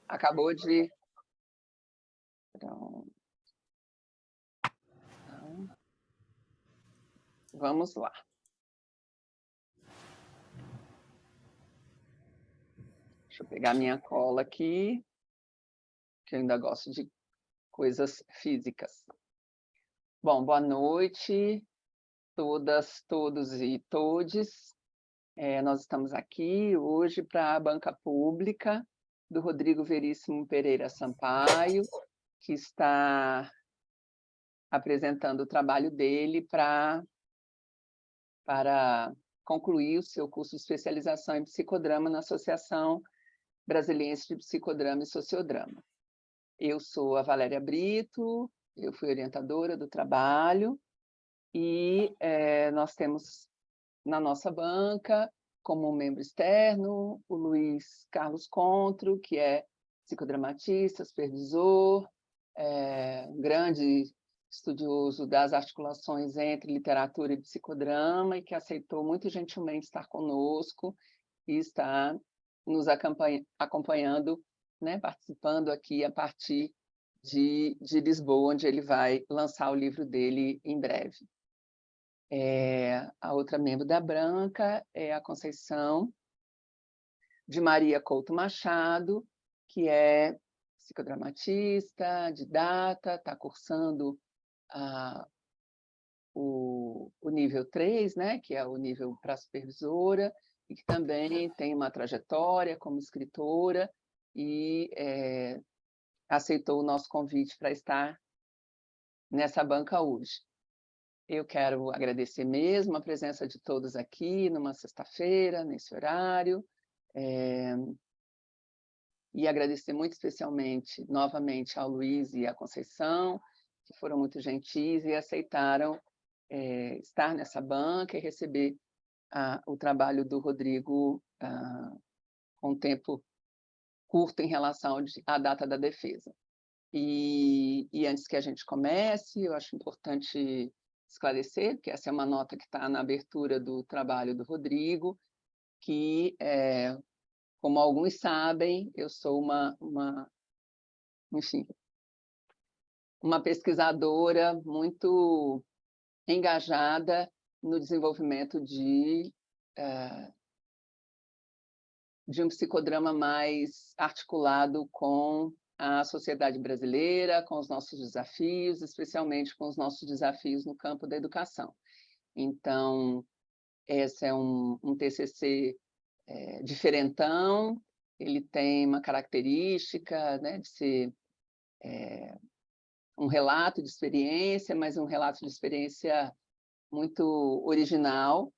Acabou de... Pronto. Então, vamos lá. Deixa eu pegar minha cola aqui, que eu ainda gosto de coisas físicas. Bom, boa noite, todas, todos e todes. Nós estamos aqui hoje para a banca pública do Rodrigo Veríssimo Pereira Sampaio, que está apresentando o trabalho dele para concluir o seu curso de especialização em psicodrama na Associação Brasiliense de Psicodrama e Sociodrama. Eu sou a Valéria Brito, eu fui orientadora do trabalho, e nós temos na nossa banca, como membro externo, o Luiz Carlos Contro, que é psicodramatista, supervisor, grande estudioso das articulações entre literatura e psicodrama, e que aceitou muito gentilmente estar conosco e está nos acompanhando, né, participando aqui a partir de Lisboa, onde ele vai lançar o livro dele em breve. A outra membro da Branca é a Conceição de Maria Couto Machado, que é psicodramatista, didata, está cursando o nível 3, né, que é o nível para supervisora, e que também tem uma trajetória como escritora e aceitou o nosso convite para estar nessa banca hoje. Eu quero agradecer mesmo a presença de todos aqui, numa sexta-feira, nesse horário, e agradecer muito especialmente, novamente, ao Luiz e à Conceição, que foram muito gentis e aceitaram estar nessa banca e receber o trabalho do Rodrigo com um tempo curto em relação à data da defesa. E antes que a gente comece, eu acho importante esclarecer, que essa é uma nota que está na abertura do trabalho do Rodrigo, que, como alguns sabem, eu sou enfim, uma pesquisadora muito engajada no desenvolvimento de um psicodrama mais articulado com a sociedade brasileira, com os nossos desafios, especialmente com os nossos desafios no campo da educação. Então, esse é um TCC diferentão, ele tem uma característica, né, de ser um relato de experiência, mas um relato de experiência muito original.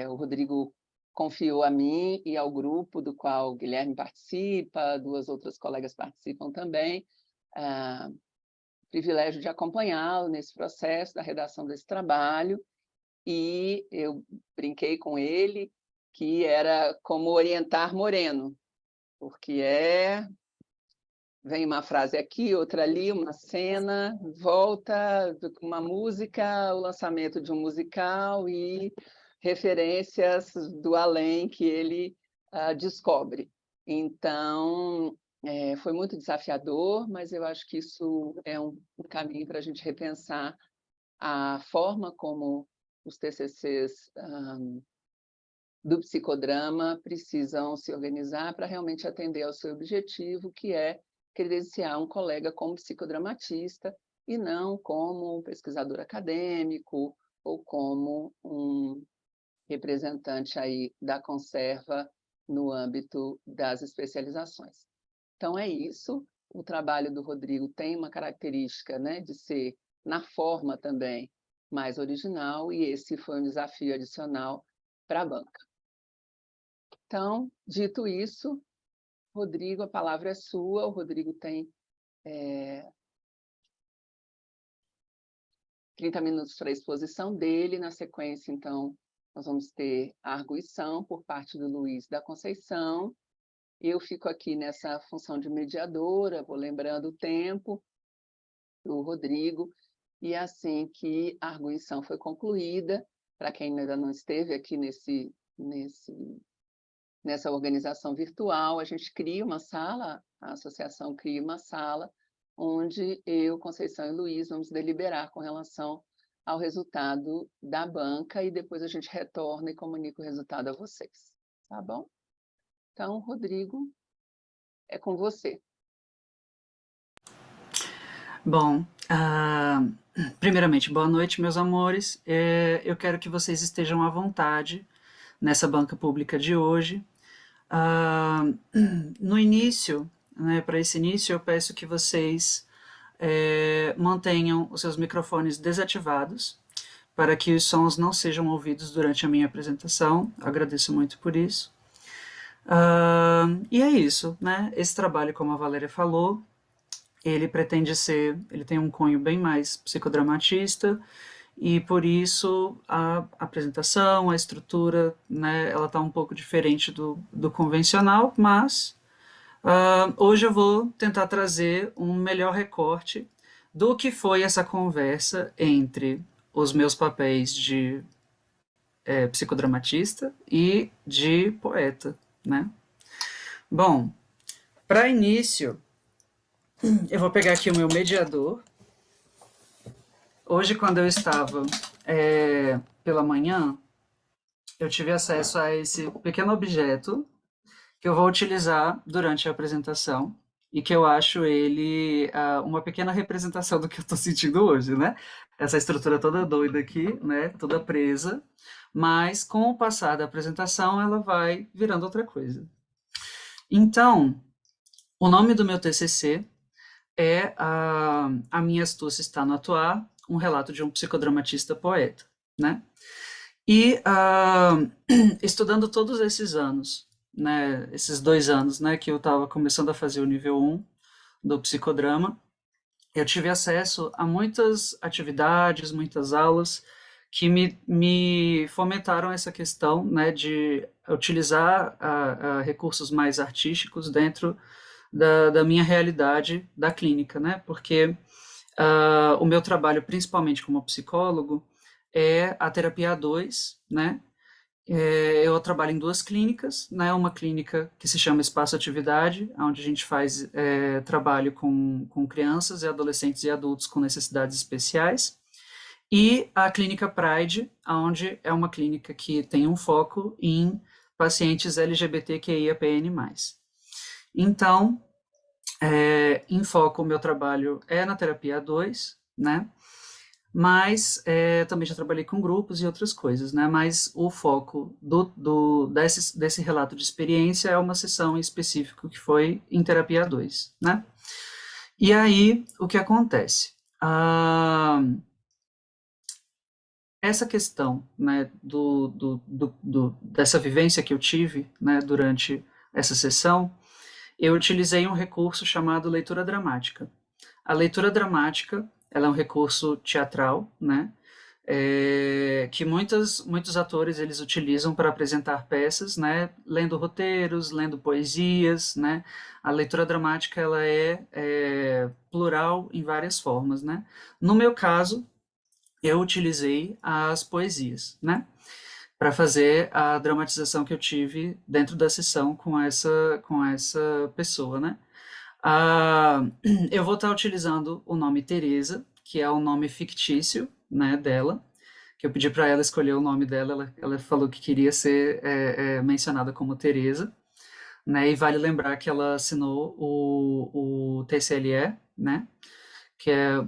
O Rodrigo confiou a mim e ao grupo do qual o Guilherme participa, duas outras colegas participam também, o privilégio de acompanhá-lo nesse processo da redação desse trabalho, e eu brinquei com ele que era como orientar Moreno, porque vem uma frase aqui, outra ali, uma cena, volta, uma música, o lançamento de um musical e referências do além que ele descobre. Então, foi muito desafiador, mas eu acho que isso é um caminho para a gente repensar a forma como os TCCs do psicodrama precisam se organizar para realmente atender ao seu objetivo, que é credenciar um colega como psicodramatista e não como um pesquisador acadêmico ou como um representante aí da conserva no âmbito das especializações. Então, é isso. O trabalho do Rodrigo tem uma característica, né, de ser, na forma também, mais original, e esse foi um desafio adicional para a banca. Então, dito isso, Rodrigo, a palavra é sua. O Rodrigo tem 30 minutos para a exposição dele. Na sequência, então, nós vamos ter a arguição por parte do Luiz da Conceição. Eu fico aqui nessa função de mediadora, vou lembrando o tempo do Rodrigo, e assim que a arguição foi concluída, para quem ainda não esteve aqui nesse nessa organização virtual, a gente cria uma sala, a associação cria uma sala, onde eu, Conceição e Luiz vamos deliberar com relação ao resultado da banca e depois a gente retorna e comunica o resultado a vocês, tá bom? Então, Rodrigo, é com você. Bom, primeiramente, boa noite, meus amores. Eu quero que vocês estejam à vontade nessa banca pública de hoje. No início, né, para esse início, eu peço que vocês mantenham os seus microfones desativados, para que os sons não sejam ouvidos durante a minha apresentação. Agradeço muito por isso. E é isso, né? Esse trabalho, como a Valéria falou, ele tem um cunho bem mais psicodramatista, e por isso a apresentação, a estrutura, né, ela está um pouco diferente do convencional, mas hoje eu vou tentar trazer um melhor recorte do que foi essa conversa entre os meus papéis de psicodramatista e de poeta, né? Bom, para início, eu vou pegar aqui o meu mediador. Hoje, quando eu estava pela manhã, eu tive acesso a esse pequeno objeto que eu vou utilizar durante a apresentação e que eu acho ele uma pequena representação do que eu estou sentindo hoje, né? Essa estrutura toda doida aqui, né? Toda presa, mas com o passar da apresentação ela vai virando outra coisa. Então, o nome do meu TCC é A Minha Astúcia Está no Atuar, um relato de um psicodramatista poeta, né? E estudando todos esses anos, né, esses 2 anos, né, que eu estava começando a fazer o nível 1 do psicodrama, eu tive acesso a muitas atividades, muitas aulas que me fomentaram essa questão, né, de utilizar recursos mais artísticos dentro da minha realidade da clínica, né, porque o meu trabalho, principalmente como psicólogo, é a terapia A2, né? Eu trabalho em 2 clínicas, né? Uma clínica que se chama Espaço Atividade, onde a gente faz trabalho com crianças e adolescentes e adultos com necessidades especiais, e a clínica Pride, onde é uma clínica que tem um foco em pacientes LGBTQIAPN+. Então, em foco, o meu trabalho é na terapia A2, né? Mas também já trabalhei com grupos e outras coisas, né? Mas o foco desse relato de experiência é uma sessão em específico que foi em terapia 2, né? E aí, o que acontece? Essa questão, né, dessa vivência que eu tive, né, durante essa sessão, eu utilizei um recurso chamado leitura dramática. A leitura dramática, ela é um recurso teatral, né, que muitos atores eles utilizam para apresentar peças, né, lendo roteiros, lendo poesias, né. A leitura dramática ela é plural em várias formas, né. No meu caso, eu utilizei as poesias, né, para fazer a dramatização que eu tive dentro da sessão com essa pessoa, né. Ah, eu vou estar utilizando o nome Teresa, que é o nome fictício, né, dela, que eu pedi para ela escolher o nome dela, ela falou que queria ser mencionada como Teresa, né, e vale lembrar que ela assinou o TCLE, né, que é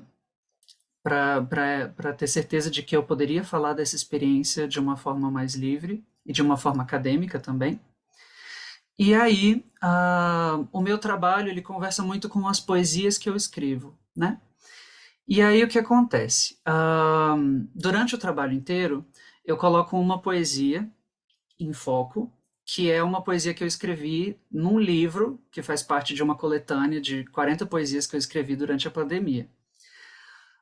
para ter certeza de que eu poderia falar dessa experiência de uma forma mais livre e de uma forma acadêmica também. E aí, o meu trabalho, ele conversa muito com as poesias que eu escrevo, né? E aí, o que acontece? Durante o trabalho inteiro, eu coloco uma poesia em foco, que é uma poesia que eu escrevi num livro, que faz parte de uma coletânea de 40 poesias que eu escrevi durante a pandemia.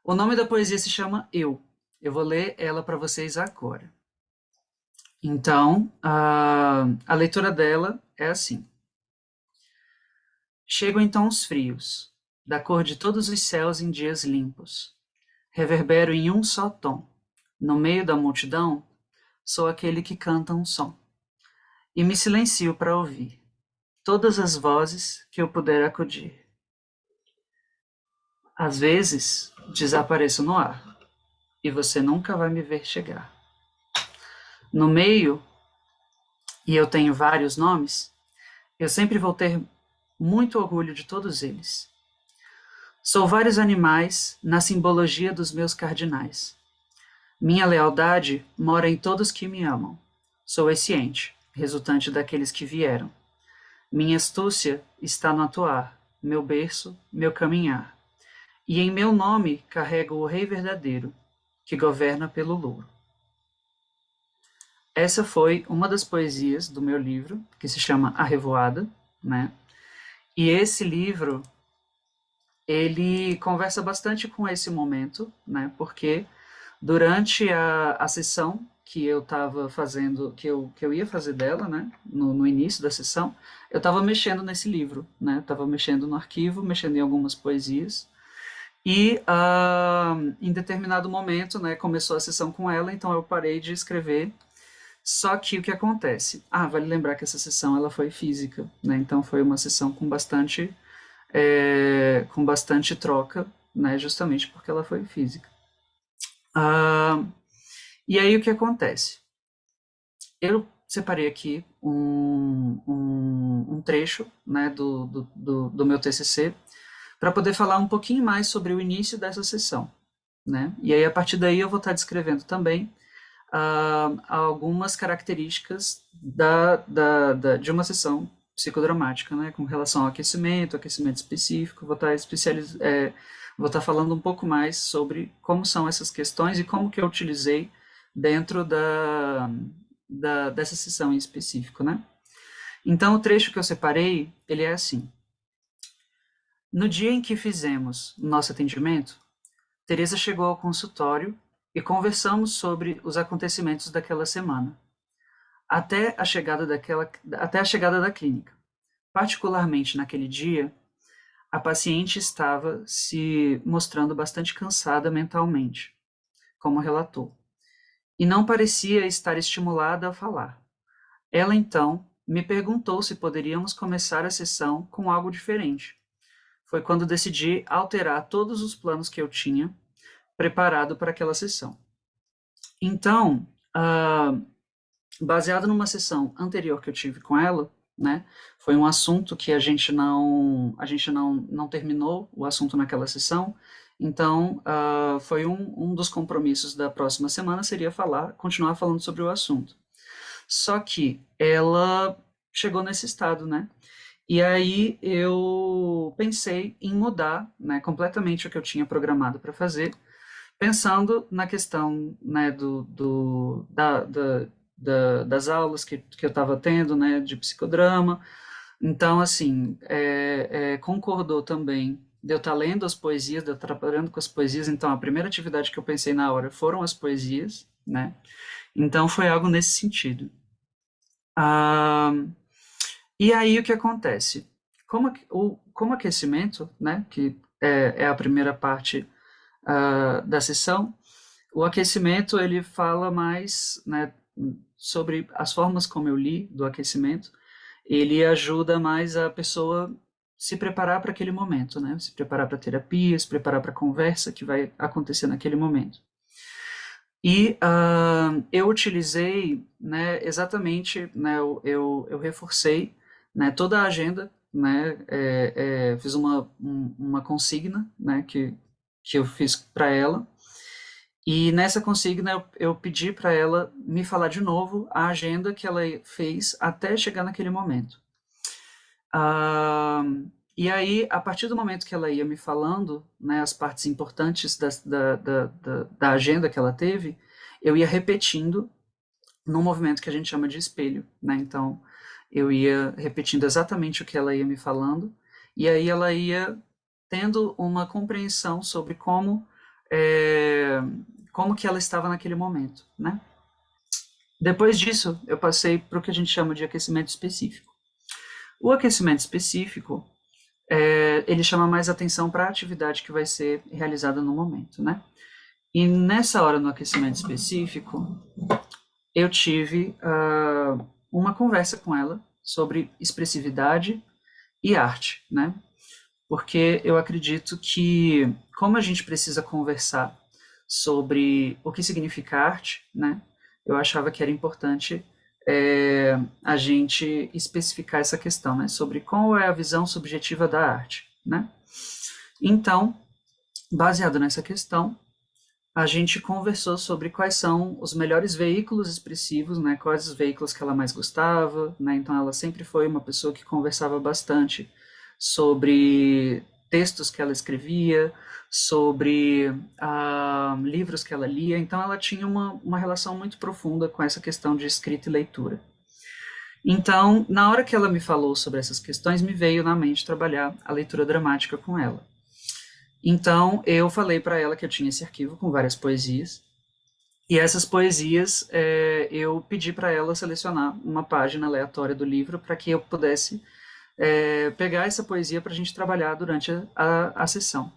O nome da poesia se chama Eu. Eu vou ler ela para vocês agora. Então, a leitura dela é assim. Chegam então os frios, da cor de todos os céus em dias limpos. Reverbero em um só tom. No meio da multidão, sou aquele que canta um som. e me silencio para ouvir todas as vozes que eu puder acudir. Às vezes, desapareço no ar e você nunca vai me ver chegar. No meio, e eu tenho vários nomes, eu sempre vou ter muito orgulho de todos eles. Sou vários animais na simbologia dos meus cardinais. Minha lealdade mora em todos que me amam. Sou esse ente, resultante daqueles que vieram. Minha astúcia está no atuar, meu berço, meu caminhar. E em meu nome carrego o Rei verdadeiro, que governa pelo louro. Essa foi uma das poesias do meu livro, que se chama A Revoada, né? E esse livro, ele conversa bastante com esse momento, né? Porque durante a sessão que eu estava fazendo, que eu ia fazer dela, né? No início da sessão, eu estava mexendo nesse livro, né? Estava mexendo no arquivo, mexendo em algumas poesias. E em determinado momento, né, começou a sessão com ela, então eu parei de escrever. Só que o que acontece? Vale lembrar que essa sessão ela foi física, né? Então foi uma sessão com bastante troca, né? Justamente porque ela foi física. E aí o que acontece? Eu separei aqui um trecho, né, do meu TCC para poder falar um pouquinho mais sobre o início dessa sessão, né? E aí a partir daí eu vou estar descrevendo também algumas características de uma sessão psicodramática, né, com relação ao aquecimento específico. Vou estar falando um pouco mais sobre como são essas questões e como que eu utilizei dentro dessa sessão em específico, né? Então, o trecho que eu separei, ele é assim. No dia em que fizemos nosso atendimento, Teresa chegou ao consultório e conversamos sobre os acontecimentos daquela semana, até a chegada da clínica. Particularmente naquele dia, a paciente estava se mostrando bastante cansada mentalmente, como relatou, e não parecia estar estimulada a falar. Ela então me perguntou se poderíamos começar a sessão com algo diferente. Foi quando decidi alterar todos os planos que eu tinha preparado para aquela sessão. Então, baseado numa sessão anterior que eu tive com ela, né, foi um assunto que a gente não terminou o assunto naquela sessão. Então, foi um dos compromissos da próxima semana seria continuar falando sobre o assunto. Só que ela chegou nesse estado, né? E aí eu pensei em mudar, né, completamente o que eu tinha programado para fazer, pensando na questão, né, das aulas que eu estava tendo, né, de psicodrama. Então, assim, concordou também de eu estar lendo as poesias, de eu estar trabalhando com as poesias. Então, a primeira atividade que eu pensei na hora foram as poesias, né? Então, foi algo nesse sentido. E aí, o que acontece? Como aquecimento, né, que é a primeira parte da sessão, o aquecimento ele fala mais, né, sobre as formas como eu li do aquecimento. Ele ajuda mais a pessoa se preparar para aquele momento, né? Se preparar para a terapia, se preparar para a conversa que vai acontecer naquele momento. E eu utilizei, né, exatamente, né, eu reforcei, né, toda a agenda, né, fiz uma consigna, né, que eu fiz para ela. E nessa consigna eu pedi para ela me falar de novo a agenda que ela fez até chegar naquele momento. E aí, a partir do momento que ela ia me falando, né, as partes importantes da agenda que ela teve, eu ia repetindo num movimento que a gente chama de espelho, né? Então, eu ia repetindo exatamente o que ela ia me falando, e aí ela ia tendo uma compreensão sobre como que ela estava naquele momento, né? Depois disso, eu passei para o que a gente chama de aquecimento específico. O aquecimento específico, ele chama mais atenção para a atividade que vai ser realizada no momento, né? E nessa hora, no aquecimento específico, eu tive uma conversa com ela sobre expressividade e arte, né? Porque eu acredito que, como a gente precisa conversar sobre o que significa arte, né? Eu achava que era importante a gente especificar essa questão, né? Sobre qual é a visão subjetiva da arte, né? Então, baseado nessa questão, a gente conversou sobre quais são os melhores veículos expressivos, né? Quais os veículos que ela mais gostava, né? Então, ela sempre foi uma pessoa que conversava bastante sobre textos que ela escrevia, sobre livros que ela lia. Então, ela tinha uma relação muito profunda com essa questão de escrita e leitura. Então, na hora que ela me falou sobre essas questões, me veio na mente trabalhar a leitura dramática com ela. Então, eu falei para ela que eu tinha esse arquivo com várias poesias, e essas poesias eu pedi para ela selecionar uma página aleatória do livro para que eu pudesse pegar essa poesia para a gente trabalhar durante a sessão.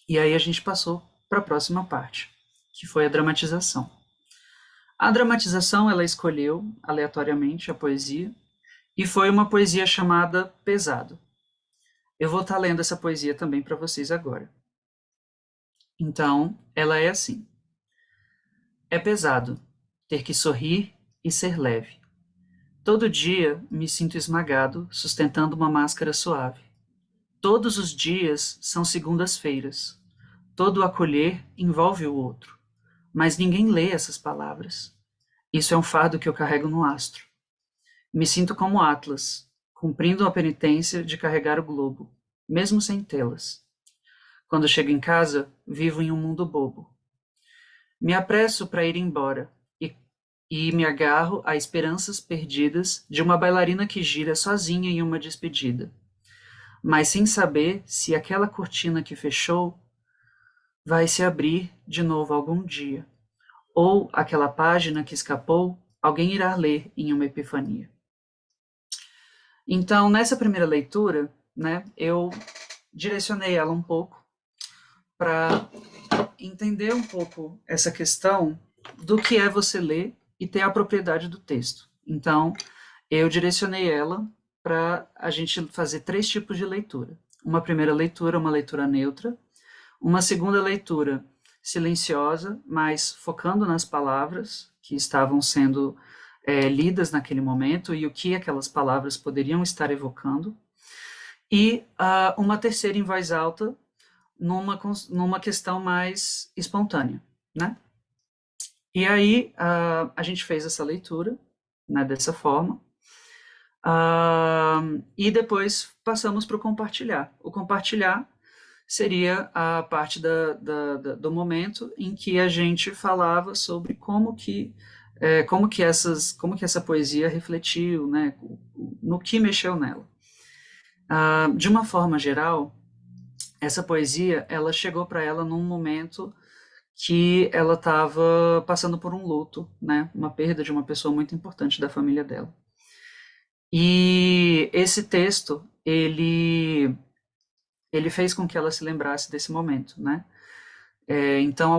E aí a gente passou para a próxima parte, que foi a dramatização. A dramatização, ela escolheu aleatoriamente a poesia, e foi uma poesia chamada Pesado. Eu vou estar lendo essa poesia também para vocês agora. Então, ela é assim. É pesado ter que sorrir e ser leve. Todo dia me sinto esmagado, sustentando uma máscara suave. Todos os dias são segundas-feiras. Todo acolher envolve o outro. Mas ninguém lê essas palavras. Isso é um fardo que eu carrego no astro. Me sinto como Atlas, cumprindo a penitência de carregar o globo, mesmo sem tê-las. Quando chego em casa, vivo em um mundo bobo. Me apresso para ir embora e me agarro a esperanças perdidas de uma bailarina que gira sozinha em uma despedida. Mas sem saber se aquela cortina que fechou vai se abrir de novo algum dia, ou aquela página que escapou, alguém irá ler em uma epifania. Então, nessa primeira leitura, né, eu direcionei ela um pouco para entender um pouco essa questão do que é você ler e ter a propriedade do texto. Então, eu direcionei ela para a gente fazer 3 tipos de leitura. Uma primeira leitura, uma leitura neutra. Uma segunda leitura silenciosa, mas focando nas palavras que estavam sendo lidas naquele momento e o que aquelas palavras poderiam estar evocando. E uma terceira em voz alta, numa questão mais espontânea, né? E aí a gente fez essa leitura, né, dessa forma, e depois passamos para o compartilhar. O compartilhar seria a parte do momento em que a gente falava sobre como que essa poesia refletiu, né, no que mexeu nela. De uma forma geral, essa poesia ela chegou para ela num momento que ela estava passando por um luto, né, uma perda de uma pessoa muito importante da família dela. E esse texto ele fez com que ela se lembrasse desse momento, né? Então,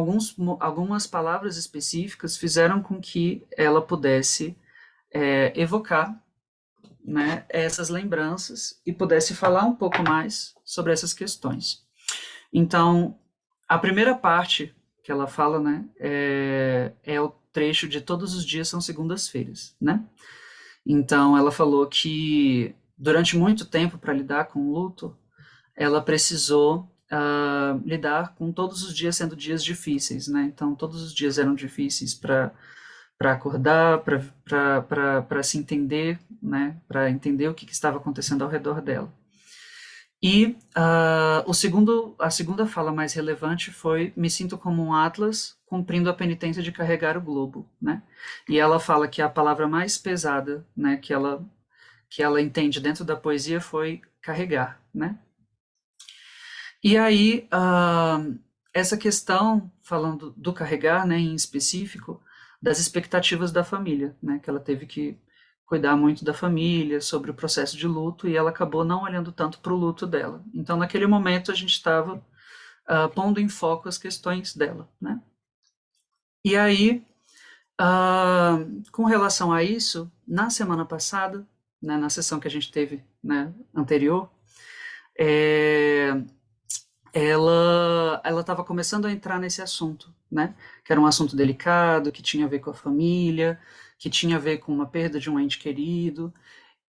algumas palavras específicas fizeram com que ela pudesse evocar, né, essas lembranças e pudesse falar um pouco mais sobre essas questões. Então, a primeira parte que ela fala, né, é o trecho de todos os dias são segundas-feiras, né? Então, ela falou que durante muito tempo para lidar com o luto, ela precisou lidar com todos os dias sendo dias difíceis, né? Então, todos os dias eram difíceis para acordar, para se entender, né? Para entender o que estava acontecendo ao redor dela. E a segunda fala mais relevante foi: me sinto como um Atlas cumprindo a penitência de carregar o globo, né? E ela fala que a palavra mais pesada, né, que ela entende dentro da poesia foi carregar, né? E aí, essa questão, falando do carregar, né, em específico, das expectativas da família, né, que ela teve que cuidar muito da família, sobre o processo de luto, e ela acabou não olhando tanto para o luto dela. Então, naquele momento, a gente estava pondo em foco as questões dela, né? E aí, Com relação a isso, na semana passada, né, na sessão que a gente teve, né, anterior, ela estava começando a entrar nesse assunto, né, que era um assunto delicado, que tinha a ver com a família, que tinha a ver com uma perda de um ente querido,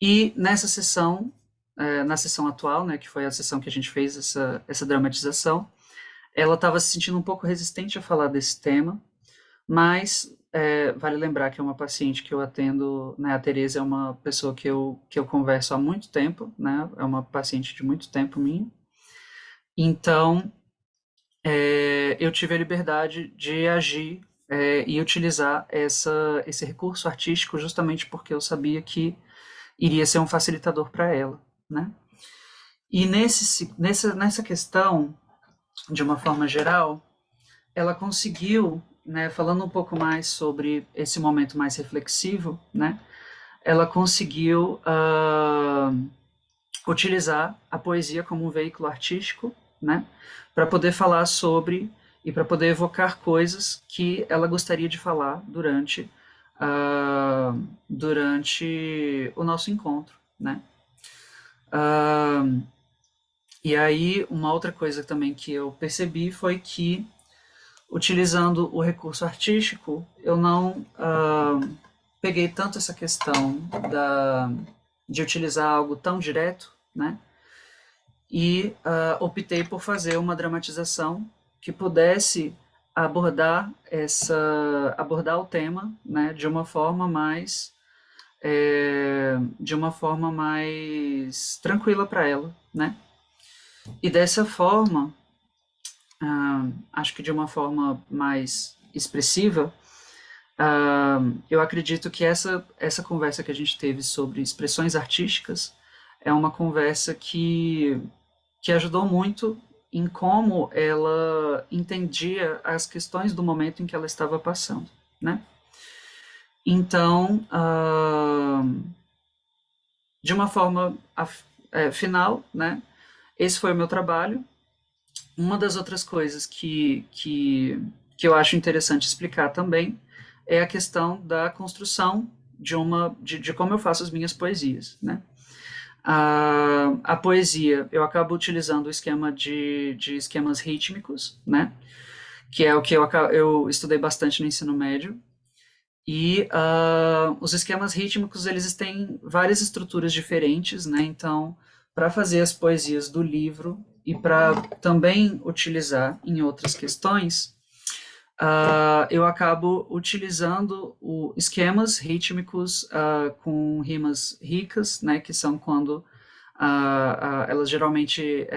e nessa sessão, na sessão atual, né, que foi a sessão que a gente fez essa dramatização, ela estava se sentindo um pouco resistente a falar desse tema, mas vale lembrar que é uma paciente que eu atendo, né, a Tereza é uma pessoa que eu converso há muito tempo, né, é uma paciente de muito tempo minha, então eu tive a liberdade de agir e utilizar esse recurso artístico justamente porque eu sabia que iria ser um facilitador para ela, né? E nessa questão, de uma forma geral, ela conseguiu, né, falando um pouco mais sobre esse momento mais reflexivo, né, ela conseguiu utilizar a poesia como um veículo artístico, né, para poder falar sobre e para poder evocar coisas que ela gostaria de falar durante o nosso encontro, né. E aí, uma outra coisa também que eu percebi foi que, utilizando o recurso artístico, eu não peguei tanto essa questão de utilizar algo tão direto, né? E optei por fazer uma dramatização que pudesse abordar o tema, né, de uma forma mais tranquila para ela, né? E dessa forma, acho que de uma forma mais expressiva, eu acredito que essa conversa que a gente teve sobre expressões artísticas é uma conversa que ajudou muito em como ela entendia as questões do momento em que ela estava passando, né? Então, de uma forma final, né? Esse foi o meu trabalho. Uma das outras coisas que eu acho interessante explicar também é a questão da construção de como eu faço as minhas poesias, né? A poesia, eu acabo utilizando o esquema de esquemas rítmicos, né? Que é o que eu estudei bastante no ensino médio. E os esquemas rítmicos, eles têm várias estruturas diferentes, né? Então, para fazer as poesias do livro e para também utilizar em outras questões, eu acabo utilizando esquemas rítmicos com rimas ricas, né? Que são quando elas geralmente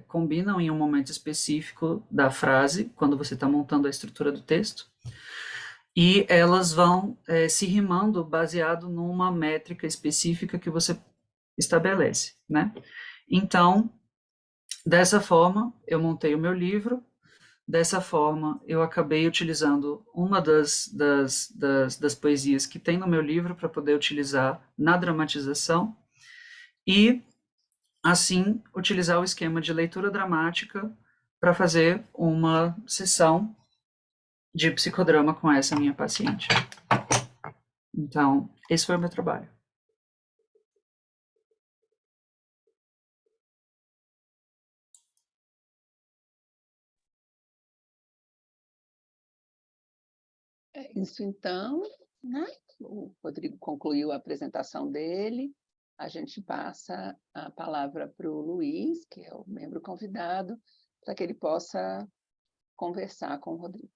combinam em um momento específico da frase, quando você está montando a estrutura do texto, e elas vão se rimando baseado numa métrica específica que você estabelece, né? Então, dessa forma, eu montei o meu livro, dessa forma, eu acabei utilizando uma das poesias que tem no meu livro para poder utilizar na dramatização, e, assim, utilizar o esquema de leitura dramática para fazer uma sessão de psicodrama com essa minha paciente. Então, esse foi o meu trabalho. É isso então, né? O Rodrigo concluiu a apresentação dele. A gente passa a palavra para o Luiz, que é o membro convidado, para que ele possa conversar com o Rodrigo.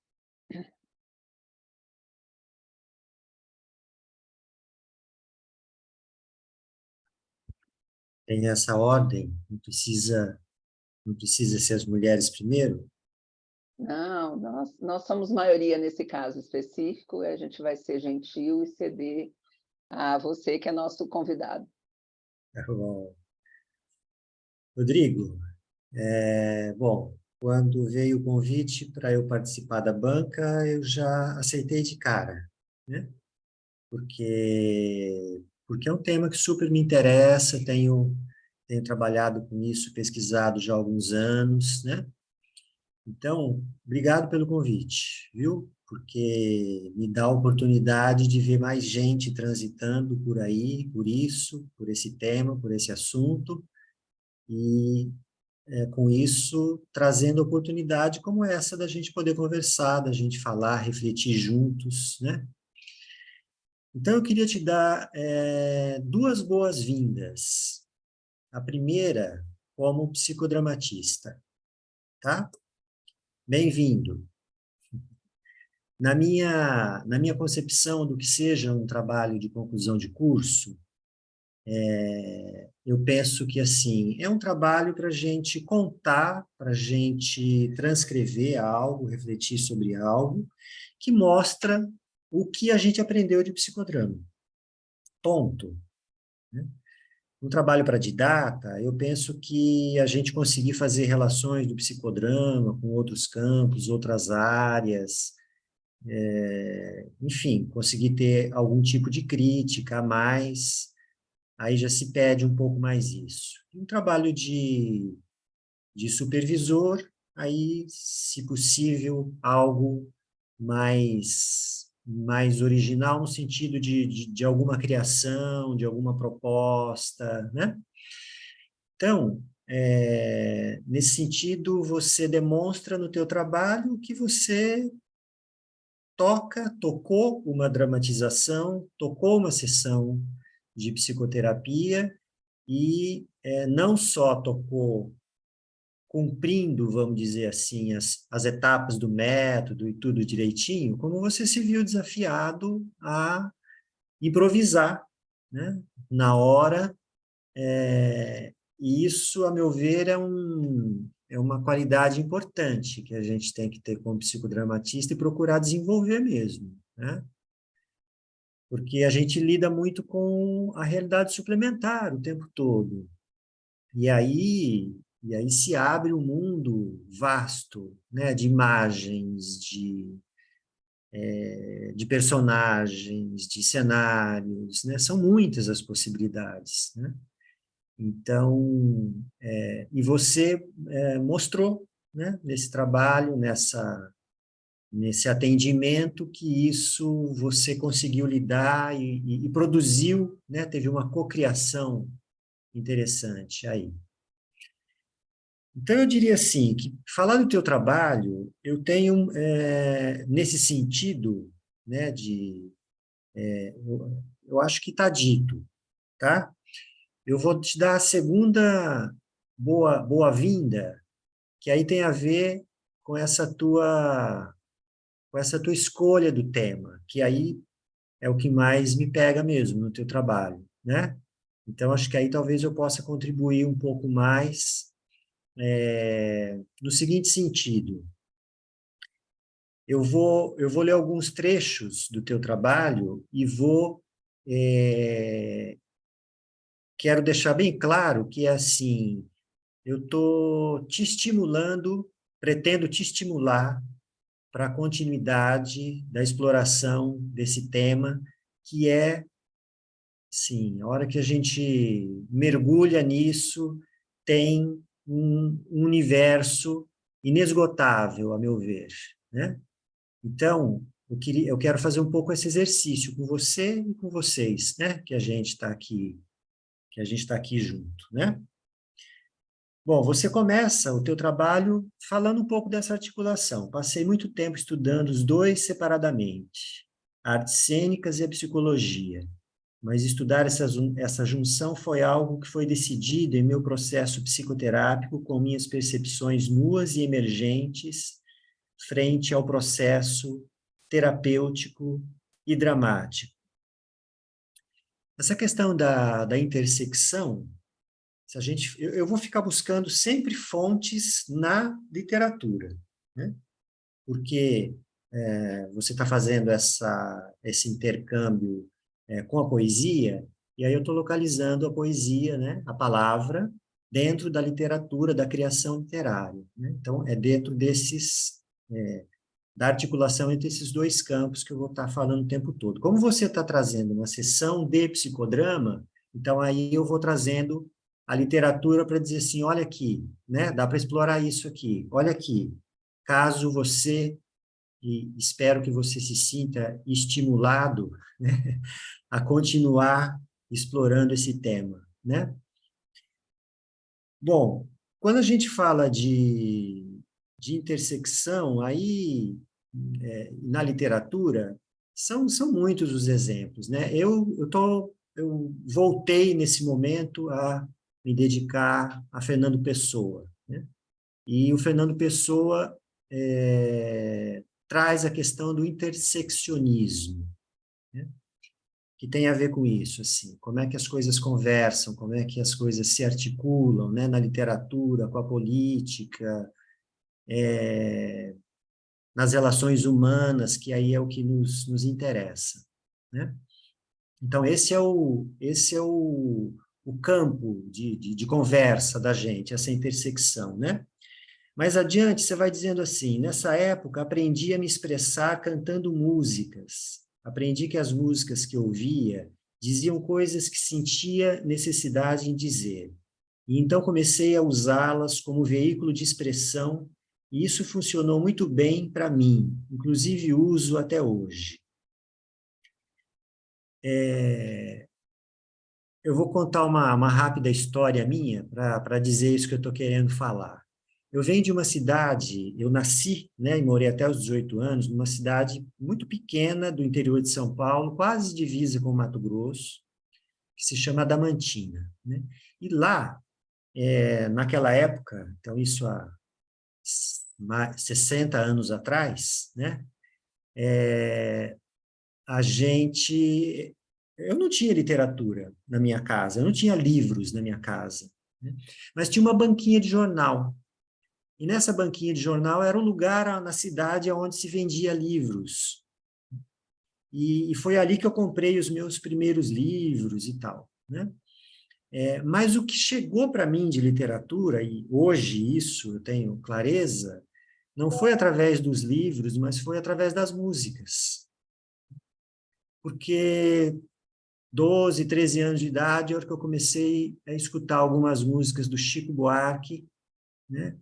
Tem essa ordem, não precisa ser as mulheres primeiro? Não, nós somos maioria nesse caso específico, e a gente vai ser gentil e ceder a você, que é nosso convidado. Bom, Rodrigo, bom, quando veio o convite para eu participar da banca, eu já aceitei de cara, né? Porque é um tema que super me interessa, tenho trabalhado com isso, pesquisado já há alguns anos, né? Então, obrigado pelo convite, viu? porque me dá a oportunidade de ver mais gente transitando por aí, por isso, por esse tema, por esse assunto, e com isso trazendo oportunidade como essa da gente poder conversar, da gente falar, refletir juntos, né? Então eu queria te dar duas boas-vindas. A primeira, como psicodramatista, tá? Bem-vindo. Na minha concepção do que seja um trabalho de conclusão de curso, eu penso que, assim, é um trabalho para a gente contar, para a gente transcrever algo, refletir sobre algo, que mostra o que a gente aprendeu de psicodrama. Ponto. Né? Um trabalho para didata, eu penso que a gente conseguir fazer relações do psicodrama com outros campos, outras áreas, enfim, conseguir ter algum tipo de crítica a mais, aí já se pede um pouco mais isso. Um trabalho de supervisor, aí, se possível, algo mais original, no sentido de alguma criação, de alguma proposta, né? Então, nesse sentido, você demonstra no teu trabalho que você tocou uma dramatização, tocou uma sessão de psicoterapia e não só tocou cumprindo, vamos dizer assim, as etapas do método e tudo direitinho, como você se viu desafiado a improvisar, né? Na hora, e isso, a meu ver, é uma qualidade importante que a gente tem que ter como psicodramatista e procurar desenvolver mesmo, né? Porque a gente lida muito com a realidade suplementar o tempo todo. E aí se abre um mundo vasto, né, de imagens, de personagens, de cenários, né? São muitas as possibilidades, né? Então, e você mostrou, né, nesse trabalho, nesse atendimento, que isso você conseguiu lidar e produziu, né, teve uma cocriação interessante aí. Então, eu diria assim, que falar do teu trabalho, eu tenho, nesse sentido, né, eu acho que está dito, tá? Eu vou te dar a segunda boa-vinda, que aí tem a ver com essa tua escolha do tema, que aí é o que mais me pega mesmo no teu trabalho, né? Então, acho que aí talvez eu possa contribuir um pouco mais, no seguinte sentido. Eu vou ler alguns trechos do teu trabalho e quero deixar bem claro que, assim, eu estou te estimulando, pretendo te estimular para a continuidade da exploração desse tema, que é, sim, a hora que a gente mergulha nisso, tem um universo inesgotável, a meu ver, né? Então, eu quero fazer um pouco esse exercício com você e com vocês, né? Que a gente está aqui junto, né? Bom, você começa o teu trabalho falando um pouco dessa articulação. Passei muito tempo estudando os dois separadamente, artes cênicas e a psicologia, mas estudar essa junção foi algo que foi decidido em meu processo psicoterápico com minhas percepções nuas e emergentes frente ao processo terapêutico e dramático. Essa questão da intersecção, se a gente, eu vou ficar buscando sempre fontes na literatura, né? Porque você está fazendo esse intercâmbio com a poesia, e aí eu estou localizando a poesia, né, a palavra, dentro da literatura, da criação literária, né? Então, é dentro da articulação entre esses dois campos que eu vou estar falando o tempo todo. Como você está trazendo uma sessão de psicodrama, então aí eu vou trazendo a literatura para dizer assim, olha aqui, né? Dá para explorar isso aqui. Olha aqui, caso você e espero que você se sinta estimulado, né, a continuar explorando esse tema, né? Bom, quando a gente fala de intersecção, aí, na literatura, são muitos os exemplos, né? Eu voltei, nesse momento, a me dedicar a Fernando Pessoa, né? E o Fernando Pessoa traz a questão do interseccionismo, né? Que tem a ver com isso, assim, como é que as coisas conversam, como é que as coisas se articulam, né, na literatura, com a política, nas relações humanas, que aí é o que nos interessa, né? Então, esse é o campo de conversa da gente, essa intersecção, né? Mais adiante, você vai dizendo assim: nessa época, aprendi a me expressar cantando músicas. Aprendi que as músicas que ouvia diziam coisas que sentia necessidade em dizer. E então comecei a usá-las como veículo de expressão, e isso funcionou muito bem para mim, inclusive uso até hoje. Eu vou contar uma rápida história minha para dizer isso que eu estou querendo falar. Eu venho de uma cidade, eu nasci, né, e morei até os 18 anos, numa cidade muito pequena do interior de São Paulo, quase divisa com o Mato Grosso, que se chama Adamantina, né? E lá, naquela época, então isso há 60 anos atrás, né, a gente... Eu não tinha literatura na minha casa, eu não tinha livros na minha casa, né? Mas tinha uma banquinha de jornal. E nessa banquinha de jornal era um lugar na cidade onde se vendia livros. E foi ali que eu comprei os meus primeiros livros e tal, né? Mas o que chegou para mim de literatura, e hoje isso eu tenho clareza, não foi através dos livros, mas foi através das músicas. Porque 12, 13 anos de idade, a hora que eu comecei a escutar algumas músicas do Chico Buarque, né?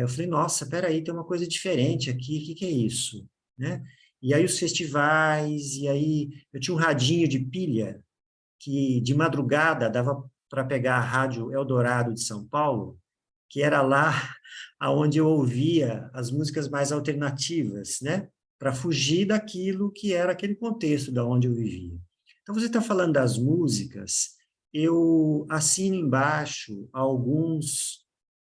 Eu falei, nossa, peraí, tem uma coisa diferente aqui, o que que é isso? Né? E aí os festivais, e aí eu tinha um radinho de pilha, que de madrugada dava para pegar a Rádio Eldorado de São Paulo, que era lá aonde eu ouvia as músicas mais alternativas, né? Para fugir daquilo que era aquele contexto da onde eu vivia. Então, você está falando das músicas, eu assino embaixo alguns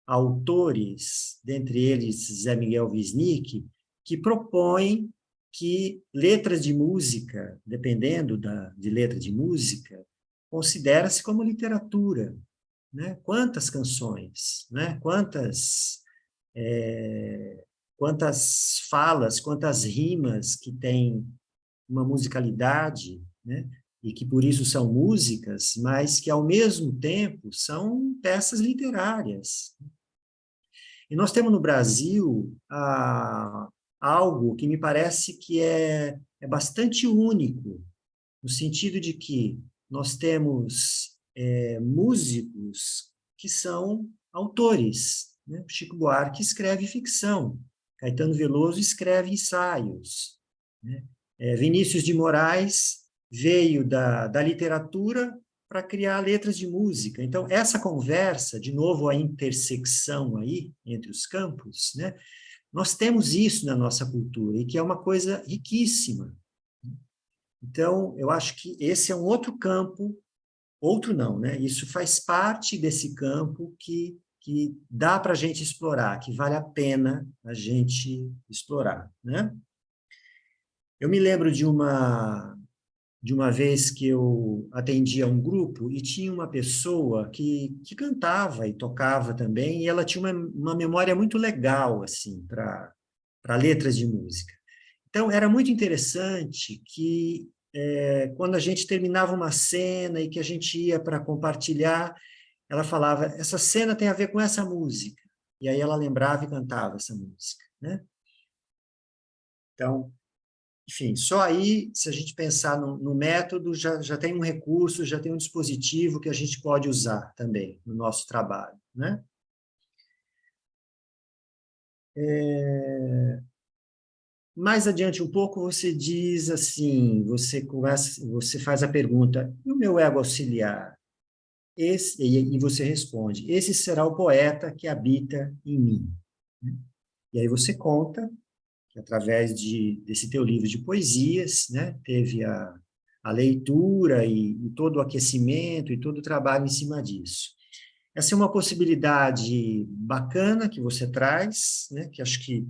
autores, dentre eles Zé Miguel Wisnik, que propõem que letras de música, dependendo de letra de música, considera-se como literatura, né? Quantas canções, né? Quantas falas, quantas rimas que tem uma musicalidade, né? E que por isso são músicas, mas que ao mesmo tempo são peças literárias. E nós temos no Brasil algo que me parece que é bastante único, no sentido de que nós temos músicos que são autores, né? Chico Buarque escreve ficção, Caetano Veloso escreve ensaios, né? Vinícius de Moraes veio da literatura para criar letras de música. Então, essa conversa, de novo, a intersecção aí entre os campos, né? Nós temos isso na nossa cultura, e que é uma coisa riquíssima. Então, eu acho que esse é um outro campo, outro não, né? Isso faz parte desse campo que dá para a gente explorar, que vale a pena a gente explorar, né? Eu me lembro de uma vez que eu atendia um grupo e tinha uma pessoa que cantava e tocava também, e ela tinha uma memória muito legal, assim, para letras de música. Então, era muito interessante que, quando a gente terminava uma cena e que a gente ia para compartilhar, ela falava, essa cena tem a ver com essa música. E aí ela lembrava e cantava essa música, né? Então, enfim, só aí, se a gente pensar no método, já tem um recurso, já tem um dispositivo que a gente pode usar também no nosso trabalho, né? mais adiante um pouco, você diz assim, você faz a pergunta, e o meu ego auxiliar? E você responde, esse será o poeta que habita em mim. E aí você conta que através desse teu livro de poesias, né, teve a leitura e todo o aquecimento e todo o trabalho em cima disso. Essa é uma possibilidade bacana que você traz, né, que acho que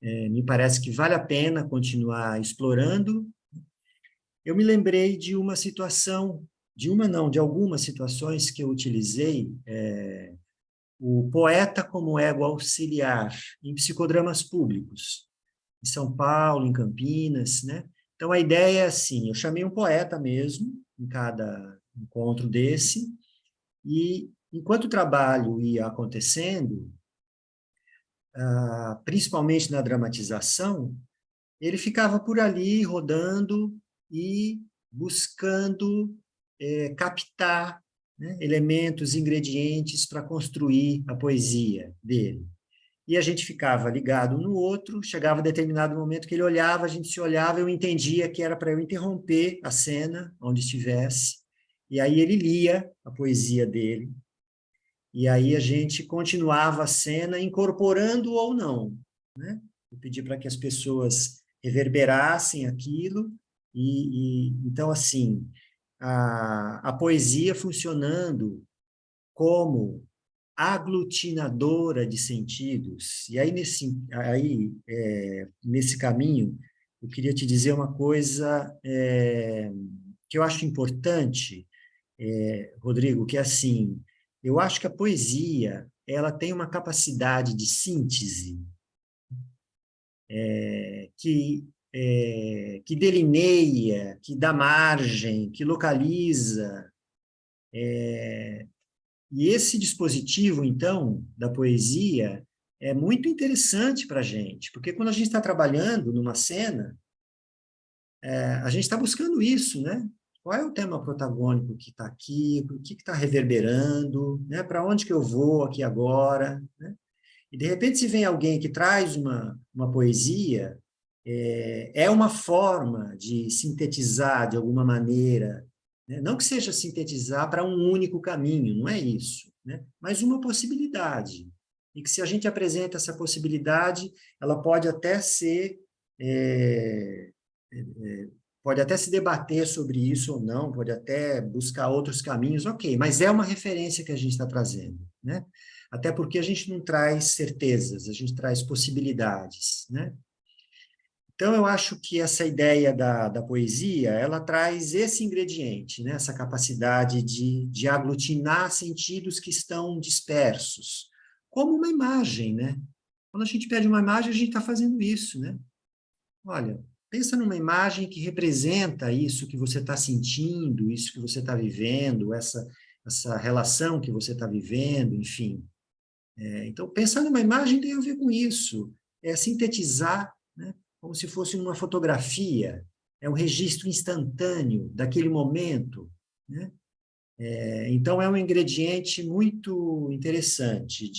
me parece que vale a pena continuar explorando. Eu me lembrei de uma situação, de uma não, de algumas situações que eu utilizei, o poeta como ego auxiliar em psicodramas públicos, em São Paulo, em Campinas, né? Então, a ideia é assim, eu chamei um poeta mesmo, em cada encontro desse, e enquanto o trabalho ia acontecendo, principalmente na dramatização, ele ficava por ali rodando e buscando captar, né, elementos, ingredientes para construir a poesia dele. E a gente ficava ligado um no outro, chegava a determinado momento que ele olhava, a gente se olhava, eu entendia que era para eu interromper a cena onde estivesse, e aí ele lia a poesia dele, e aí a gente continuava a cena incorporando ou não, né? Eu pedi para que as pessoas reverberassem aquilo, então, assim, a poesia funcionando como aglutinadora de sentidos. E aí, nesse caminho, eu queria te dizer uma coisa que eu acho importante, Rodrigo, que é assim, eu acho que a poesia, ela tem uma capacidade de síntese que delineia, que dá margem, que localiza. E esse dispositivo, então, da poesia, é muito interessante para a gente, porque quando a gente está trabalhando numa cena, a gente está buscando isso, né? Qual é o tema protagônico que está aqui, o que está reverberando, né? Para onde que eu vou aqui agora, né? E, de repente, se vem alguém que traz uma poesia, é uma forma de sintetizar, de alguma maneira, né? Não que seja sintetizar para um único caminho, não é isso, né? Mas uma possibilidade. E que, se a gente apresenta essa possibilidade, ela pode até ser... pode até se debater sobre isso ou não, pode até buscar outros caminhos, ok, mas é uma referência que a gente está trazendo, né? Até porque a gente não traz certezas, a gente traz possibilidades, né? Então, eu acho que essa ideia da poesia, ela traz esse ingrediente, né? Essa capacidade de aglutinar sentidos que estão dispersos, como uma imagem, né? Quando a gente pede uma imagem, a gente está fazendo isso, né? Olha, pensa numa imagem que representa isso que você está sentindo, isso que você está vivendo, essa relação que você está vivendo, enfim. Então, pensar numa imagem tem a ver com isso, é sintetizar, né, como se fosse uma fotografia, é um registro instantâneo daquele momento, né? Então, é um ingrediente muito interessante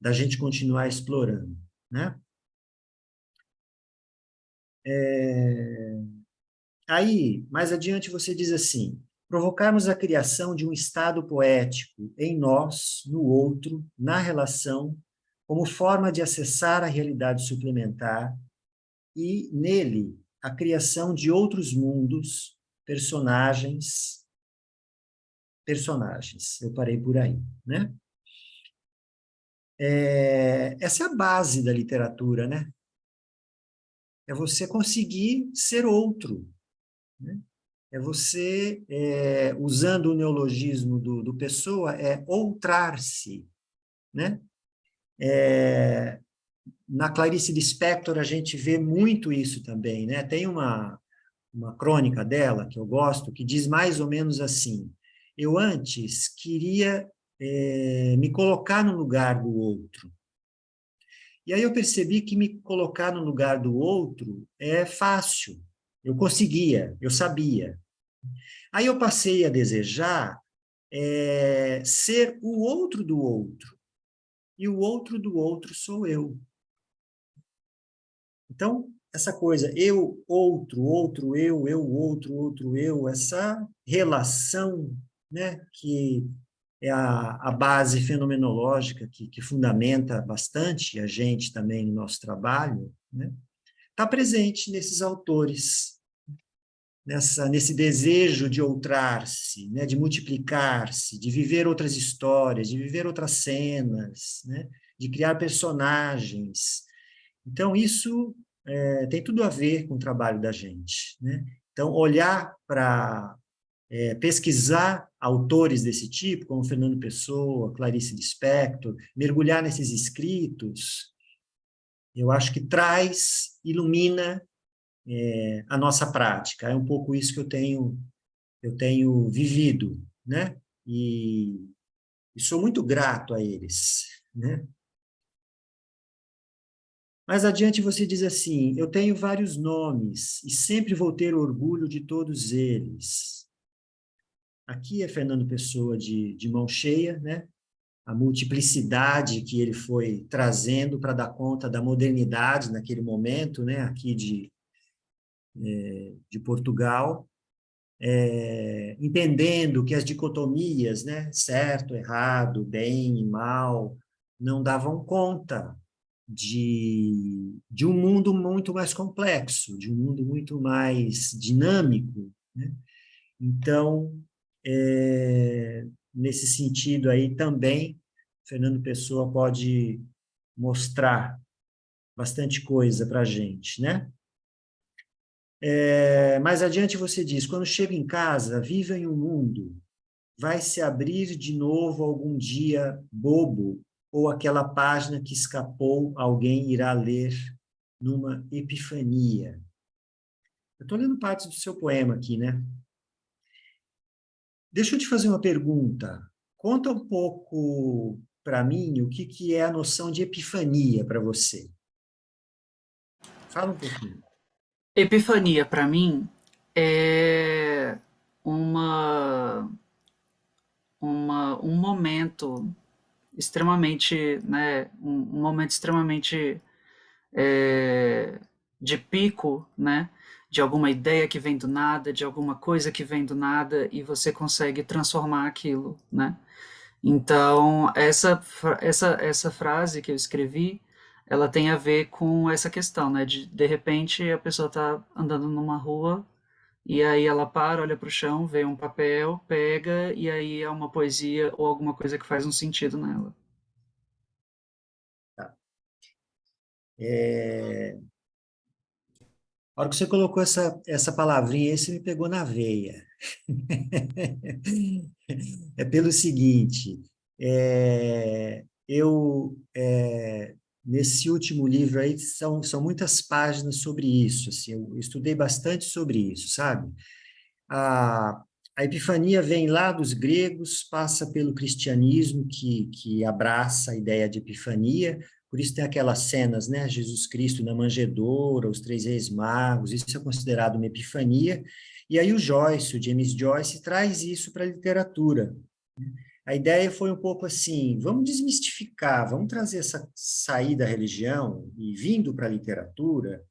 da gente continuar explorando, né? Aí, mais adiante, você diz assim: provocarmos a criação de um estado poético em nós, no outro, na relação, como forma de acessar a realidade suplementar e, nele, a criação de outros mundos, personagens. Eu parei por aí, né? Essa é a base da literatura, né? É você conseguir ser outro, né? É você, usando o neologismo do Pessoa, outrar-se, né? Na Clarice Lispector, a gente vê muito isso também, né? Tem uma crônica dela, que eu gosto, que diz mais ou menos assim: eu antes queria me colocar no lugar do outro. E aí eu percebi que me colocar no lugar do outro é fácil. Eu conseguia, eu sabia. Aí eu passei a desejar ser o outro do outro. E o outro do outro sou eu. Então, essa coisa, eu, outro, outro, eu, outro, eu, essa relação, né, que é a base fenomenológica que fundamenta bastante a gente também no nosso trabalho, né, está presente nesses autores, nesse desejo de outrar-se, né, de multiplicar-se, de viver outras histórias, de viver outras cenas, né, de criar personagens. Então, isso tem tudo a ver com o trabalho da gente, né? Então, olhar para pesquisar autores desse tipo, como Fernando Pessoa, Clarice Lispector, mergulhar nesses escritos, eu acho que traz, ilumina a nossa prática. É um pouco isso que eu tenho vivido, né? E sou muito grato a eles, né? Mais adiante você diz assim: eu tenho vários nomes e sempre vou ter orgulho de todos eles. Aqui é Fernando Pessoa de mão cheia, né? A multiplicidade que ele foi trazendo para dar conta da modernidade naquele momento, né? Aqui de Portugal, entendendo que as dicotomias, né? Certo, errado, bem e mal, não davam conta de um mundo muito mais complexo, de um mundo muito mais dinâmico, né? Então, nesse sentido aí também, Fernando Pessoa pode mostrar bastante coisa para a gente, né? Mais adiante você diz, quando chega em casa, viva em um mundo, vai se abrir de novo algum dia bobo, ou aquela página que escapou, alguém irá ler numa epifania. Eu estou lendo partes do seu poema aqui, né? Deixa eu te fazer uma pergunta. Conta um pouco para mim o que é a noção de epifania para você. Fala um pouquinho. Epifania, para mim, é uma, um momento extremamente, né, um momento extremamente de pico, né, de alguma ideia que vem do nada, de alguma coisa que vem do nada e você consegue transformar aquilo, né? Então, essa frase que eu escrevi, ela tem a ver com essa questão, né? De repente a pessoa está andando numa rua e aí ela para, olha para o chão, vê um papel, pega e aí é uma poesia ou alguma coisa que faz um sentido nela. Tá. A hora que você colocou essa palavrinha aí, você me pegou na veia. É pelo seguinte, nesse último livro aí, são muitas páginas sobre isso, assim, eu estudei bastante sobre isso, sabe? A, a epifania vem lá dos gregos, passa pelo cristianismo, que abraça a ideia de epifania, por isso tem aquelas cenas, né? Jesus Cristo na manjedoura, os três reis magos, isso é considerado uma epifania. E aí o Joyce, o James Joyce, traz isso para a literatura. A ideia foi um pouco assim, vamos desmistificar, vamos trazer essa saída da religião e vindo para a literatura,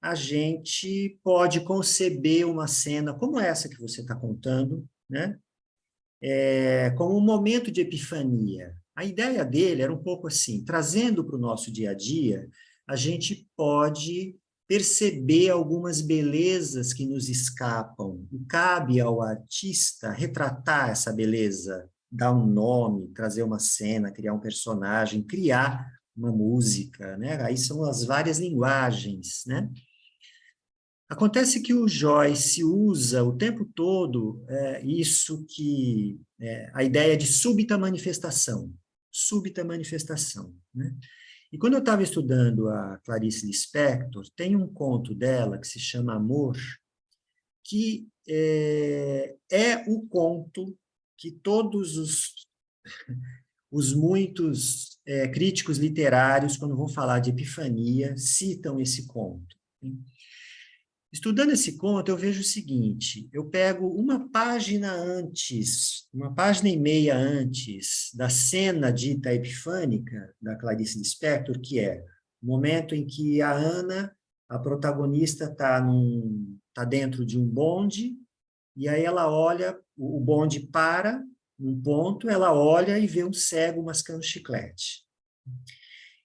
a gente pode conceber uma cena como essa que você está contando, né? Como um momento de epifania. A ideia dele era um pouco assim, trazendo para o nosso dia a dia, a gente pode perceber algumas belezas que nos escapam. E cabe ao artista retratar essa beleza, dar um nome, trazer uma cena, criar um personagem, criar uma música, né? Aí são as várias linguagens, né? Acontece que o Joyce usa o tempo todo isso a ideia de súbita manifestação, né? E quando eu estava estudando a Clarice Lispector, tem um conto dela que se chama Amor, que é o conto que todos os muitos críticos literários, quando vão falar de Epifania, citam esse conto. Estudando esse conto, eu vejo o seguinte: eu pego uma página antes, uma página e meia antes da cena dita epifânica da Clarice Lispector, que é o momento em que a Ana a protagonista está dentro de um bonde, e aí ela olha, o bonde para num ponto, ela olha e vê um cego mascando chiclete.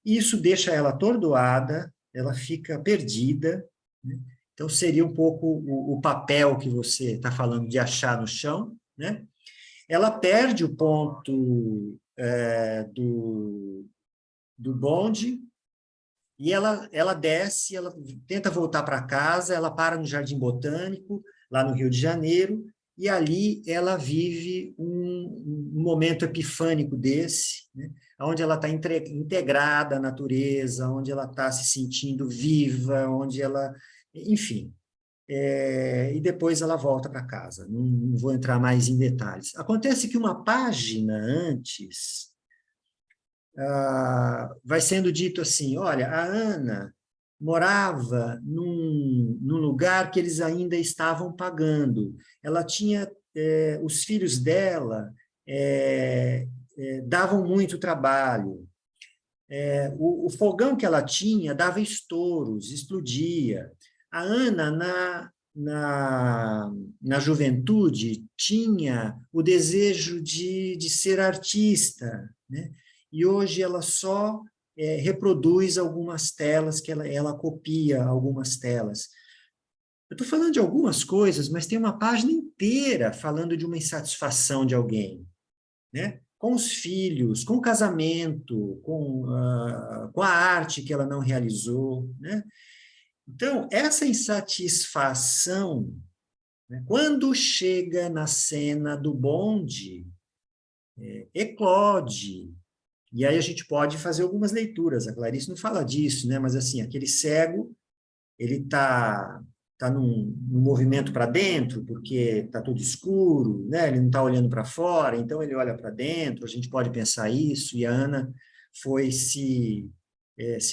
Isso deixa ela atordoada, ela fica perdida, né? Então, seria um pouco o papel que você está falando de achar no chão, né? Ela perde o ponto do bonde, e ela desce, ela tenta voltar para casa, ela para no Jardim Botânico, lá no Rio de Janeiro, e ali ela vive um momento epifânico desse, né? Onde ela está integrada à natureza, onde ela está se sentindo viva, onde ela... Enfim, e depois ela volta para casa. Não vou entrar mais em detalhes. Acontece que uma página antes... vai sendo dito assim, olha, a Ana morava num lugar que eles ainda estavam pagando. Ela tinha, os filhos dela davam muito trabalho. O fogão que ela tinha dava estouros, explodia. A Ana, na juventude, tinha o desejo de ser artista, né? E hoje ela só reproduz algumas telas, que ela copia algumas telas. Eu estou falando de algumas coisas, mas tem uma página inteira falando de uma insatisfação de alguém, né? Com os filhos, com o casamento, com a arte que ela não realizou, né? Então, essa insatisfação, né, quando chega na cena do bonde, eclode. E aí a gente pode fazer algumas leituras. A Clarice não fala disso, né? Mas assim, aquele cego, ele tá num movimento para dentro, porque está tudo escuro, né? Ele não está olhando para fora, então ele olha para dentro. A gente pode pensar isso, e a Ana foi se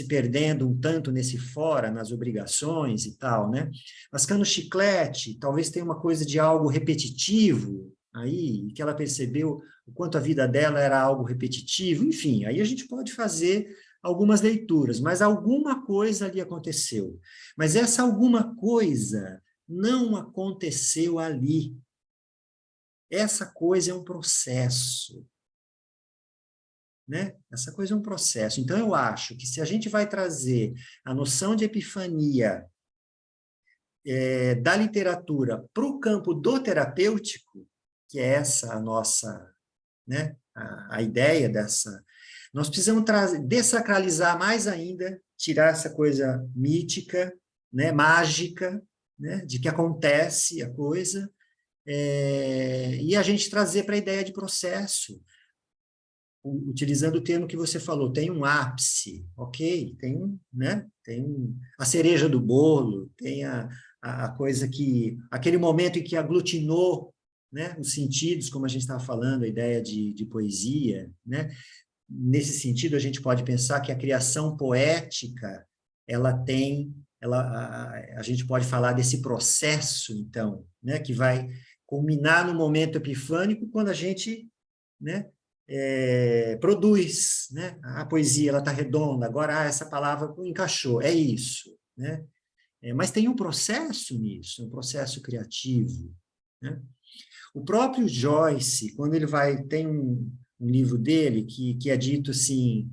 perdendo um tanto nesse fora, nas obrigações e tal, né? Mascando chiclete, talvez tenha uma coisa de algo repetitivo aí, que ela percebeu o quanto a vida dela era algo repetitivo, enfim, aí a gente pode fazer algumas leituras, mas alguma coisa ali aconteceu. Mas essa alguma coisa não aconteceu ali. Essa coisa é um processo, né? Essa coisa é um processo. Então, eu acho que se a gente vai trazer a noção de epifania da literatura para o campo do terapêutico, que é essa a nossa, né, a ideia dessa... Nós precisamos desacralizar mais ainda, tirar essa coisa mítica, né, mágica, né, de que acontece a coisa, e a gente trazer para a ideia de processo, utilizando o termo que você falou, tem um ápice, ok, né, a cereja do bolo, tem a coisa que, aquele momento em que aglutinou, né, os sentidos, como a gente estava falando, a ideia de poesia, né? Nesse sentido, a gente pode pensar que a criação poética, a gente pode falar desse processo, então, né, que vai culminar no momento epifânico, quando a gente, né, produz, né, a poesia, ela está redonda, agora essa palavra encaixou, é isso, né? Mas tem um processo nisso, um processo criativo, né? O próprio Joyce, quando ele tem um livro dele que é dito assim,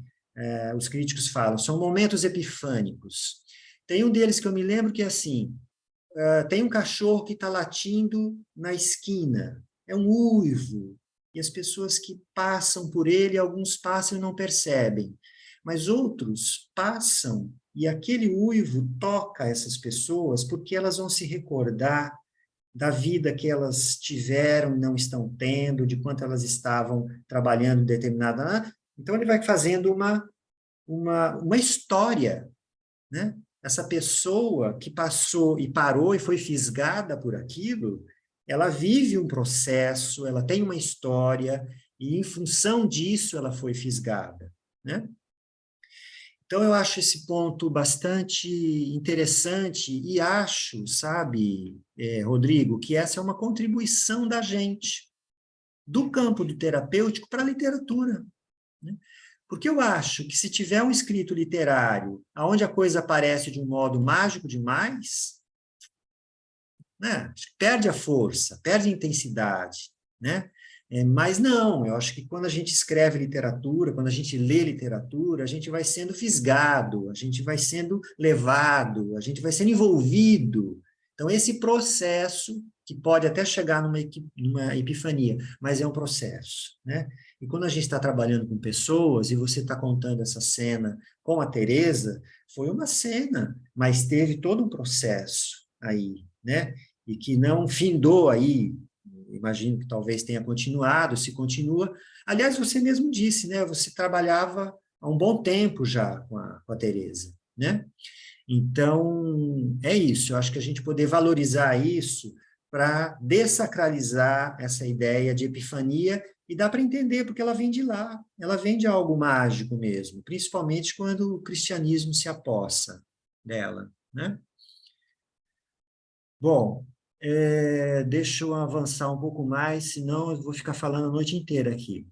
os críticos falam, são momentos epifânicos. Tem um deles que eu me lembro que é assim, tem um cachorro que está latindo na esquina, é um uivo, e as pessoas que passam por ele, alguns passam e não percebem, mas outros passam e aquele uivo toca essas pessoas porque elas vão se recordar da vida que elas tiveram, não estão tendo, de quanto elas estavam trabalhando em determinada... Então, ele vai fazendo uma história, né? Essa pessoa que passou e parou e foi fisgada por aquilo, ela vive um processo, ela tem uma história, e em função disso ela foi fisgada, né? Então, eu acho esse ponto bastante interessante e acho, sabe, Rodrigo, que essa é uma contribuição da gente, do campo do terapêutico para a literatura, né? Porque eu acho que se tiver um escrito literário onde a coisa aparece de um modo mágico demais, né, perde a força, perde a intensidade, né? Mas não, eu acho que quando a gente escreve literatura, quando a gente lê literatura, a gente vai sendo fisgado, a gente vai sendo levado, a gente vai sendo envolvido. Então, esse processo, que pode até chegar numa epifania, mas é um processo, né? E quando a gente está trabalhando com pessoas, e você está contando essa cena com a Teresa, foi uma cena, mas teve todo um processo aí, né? E que não findou aí, imagino que talvez tenha continuado, se continua. Aliás, você mesmo disse, né? Você trabalhava há um bom tempo já com a Teresa, né? Então, é isso. Eu acho que a gente poder valorizar isso para dessacralizar essa ideia de epifania e dá para entender, porque ela vem de lá. Ela vem de algo mágico mesmo, principalmente quando o cristianismo se apossa dela, né? Bom, deixa eu avançar um pouco mais, senão eu vou ficar falando a noite inteira aqui.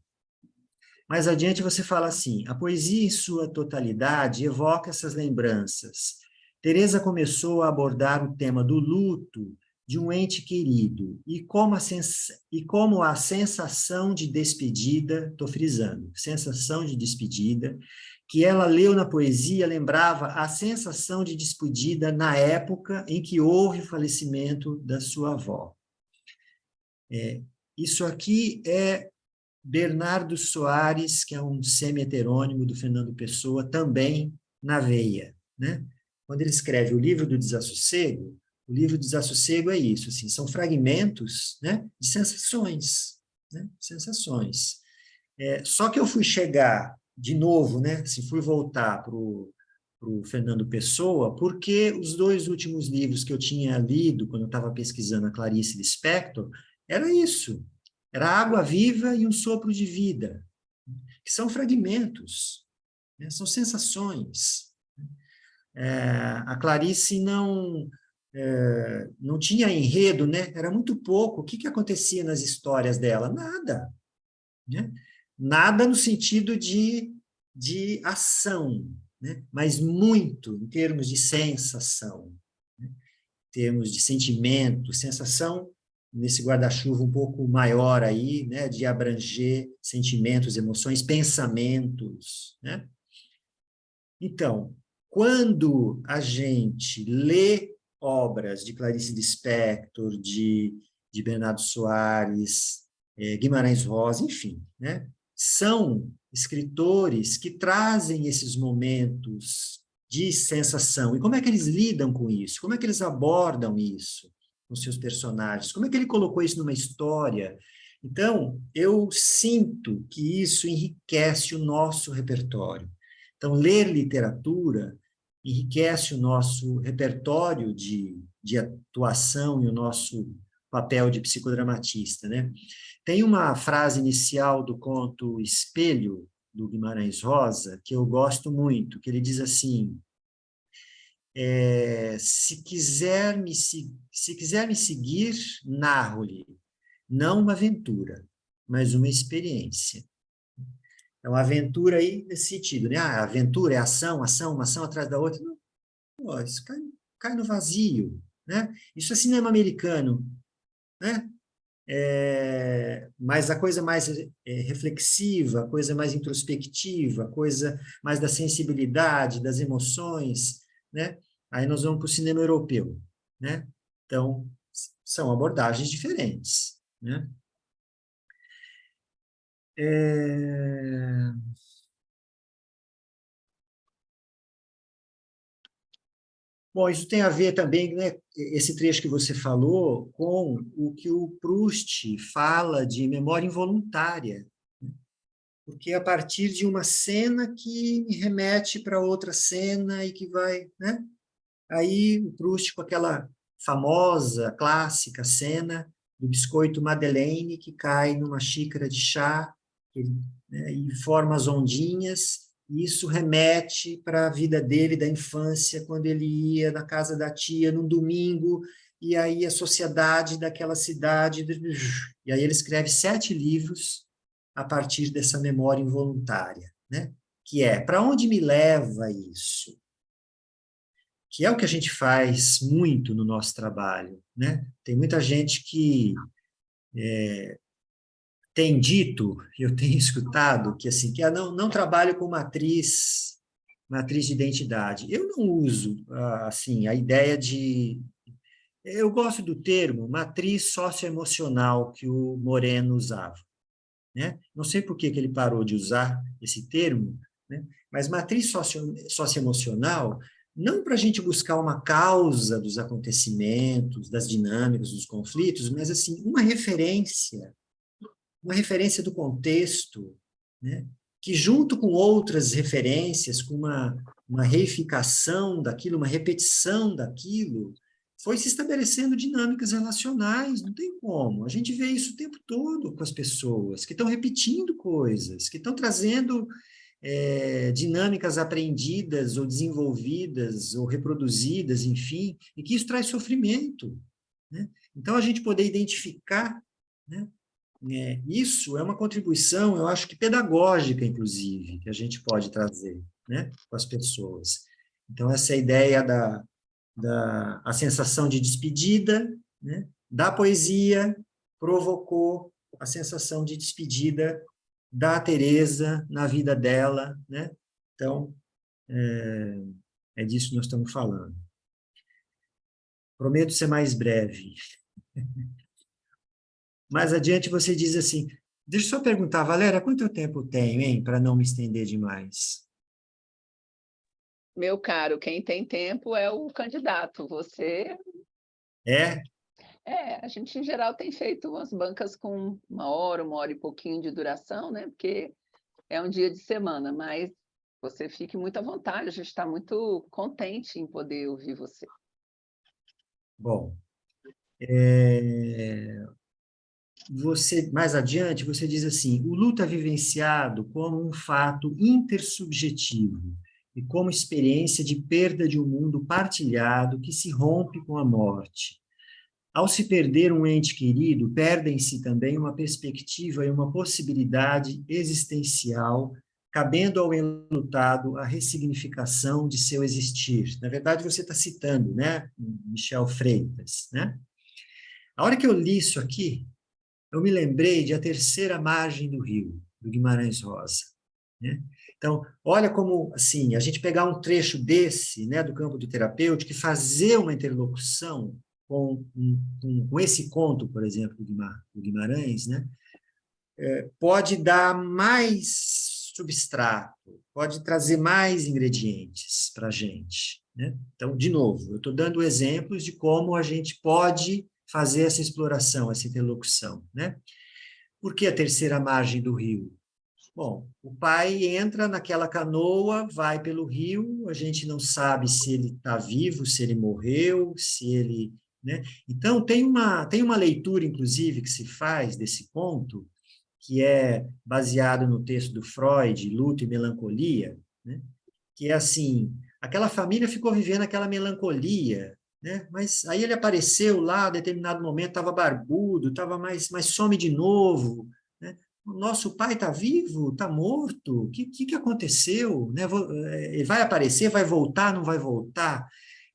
Mais adiante você fala assim, a poesia em sua totalidade evoca essas lembranças. Teresa começou a abordar o tema do luto de um ente querido e como a sensação de despedida, estou frisando, sensação de despedida, que ela leu na poesia lembrava a sensação de despedida na época em que houve o falecimento da sua avó. Isso aqui é Bernardo Soares, que é um semi-heterônimo do Fernando Pessoa, também na veia, né? Quando ele escreve o livro do Desassossego, o livro do Desassossego é isso, assim, são fragmentos, né, de sensações, né, sensações. Só que eu fui chegar de novo, né, se fui voltar para o Fernando Pessoa, porque os dois últimos livros que eu tinha lido quando eu estava pesquisando a Clarice Lispector, era isso, era Água Viva e um Sopro de Vida, que são fragmentos, né? São sensações. A Clarice não tinha enredo, né? Era muito pouco. O que acontecia nas histórias dela? Nada. Né? Nada no sentido de ação, né? Mas muito em termos de sensação, né? Em termos de sentimento, sensação nesse guarda-chuva um pouco maior aí, né, de abranger sentimentos, emoções, pensamentos, né? Então, quando a gente lê obras de Clarice Lispector, de Bernardo Soares, Guimarães Rosa, enfim, né, são escritores que trazem esses momentos de sensação. E como é que eles lidam com isso? Como é que eles abordam isso com seus personagens? Como é que ele colocou isso numa história? Então, eu sinto que isso enriquece o nosso repertório. Então, ler literatura enriquece o nosso repertório de atuação e o nosso papel de psicodramatista, né? Tem uma frase inicial do conto Espelho, do Guimarães Rosa, que eu gosto muito, que ele diz assim, se quiser me seguir, narro-lhe, não uma aventura, mas uma experiência. É uma aventura aí nesse sentido, né? A aventura é ação, ação, uma ação atrás da outra. Não, isso cai no vazio, né? Isso é cinema americano, né? Mas a coisa mais reflexiva, a coisa mais introspectiva, a coisa mais da sensibilidade, das emoções, né? Aí nós vamos para o cinema europeu, né? Então, são abordagens diferentes, né? Bom, isso tem a ver também, né, esse trecho que você falou, com o que o Proust fala de memória involuntária, né? Porque é a partir de uma cena que me remete para outra cena e que vai, né? Aí o Proust com aquela famosa, clássica cena do biscoito Madeleine que cai numa xícara de chá, né, e forma as ondinhas, e isso remete para a vida dele, da infância, quando ele ia na casa da tia num domingo, e aí a sociedade daquela cidade, e aí ele escreve 7 livros a partir dessa memória involuntária, né? que é, para onde me leva isso? Que é o que a gente faz muito no nosso trabalho, né? Tem muita gente que tem dito, eu tenho escutado, que assim, que não trabalho com matriz de identidade. Eu não uso, assim, a ideia de... Eu gosto do termo matriz socioemocional que o Moreno usava, né? Não sei por que ele parou de usar esse termo, né? Mas matriz socioemocional, não para a gente buscar uma causa dos acontecimentos, das dinâmicas, dos conflitos, mas assim, uma referência do contexto, né? Que junto com outras referências, com uma reificação daquilo, uma repetição daquilo, foi se estabelecendo dinâmicas relacionais, não tem como. A gente vê isso o tempo todo com as pessoas, que estão repetindo coisas, que estão trazendo dinâmicas aprendidas, ou desenvolvidas, ou reproduzidas, enfim, e que isso traz sofrimento, né? Então, a gente poder identificar, né? Isso é uma contribuição, eu acho que pedagógica, inclusive, que a gente pode trazer, né, com as pessoas. Então, essa ideia a sensação de despedida, né, da poesia provocou a sensação de despedida da Teresa na vida dela, né? Então, é disso que nós estamos falando. Prometo ser mais breve. Mais adiante você diz assim, deixa eu só perguntar, Valéria, quanto tempo eu tenho, hein, para não me estender demais? Meu caro, quem tem tempo é o candidato. Você É? a gente em geral tem feito umas bancas com 1 hora e pouquinho de duração, né? Porque é um dia de semana, mas você fique muito à vontade, a gente está muito contente em poder ouvir você. Bom, mais adiante, você diz assim, o luto é vivenciado como um fato intersubjetivo e como experiência de perda de um mundo partilhado que se rompe com a morte. Ao se perder um ente querido, perdem-se também uma perspectiva e uma possibilidade existencial, cabendo ao enlutado a ressignificação de seu existir. Na verdade, você está citando, né, Michel Freitas, né? A hora que eu li isso aqui, eu me lembrei de A Terceira Margem do Rio, do Guimarães Rosa, né? Então, olha como, assim, a gente pegar um trecho desse, né, do campo do terapêutico, e fazer uma interlocução com esse conto, por exemplo, do Guimarães, né, pode dar mais substrato, pode trazer mais ingredientes para a gente, né? Então, de novo, eu estou dando exemplos de como a gente pode fazer essa exploração, essa interlocução, né? Por que a terceira margem do rio? Bom, o pai entra naquela canoa, vai pelo rio, a gente não sabe se ele está vivo, se ele morreu, se ele... né? Então, tem uma leitura, inclusive, que se faz desse ponto, que é baseado no texto do Freud, Luto e Melancolia, né? Que é assim, aquela família ficou vivendo aquela melancolia, né? Mas aí ele apareceu lá, a determinado momento, estava barbudo, estava mas some de novo, né? O nosso pai está vivo? Está morto? O que aconteceu? Né? Ele vai aparecer, vai voltar, não vai voltar?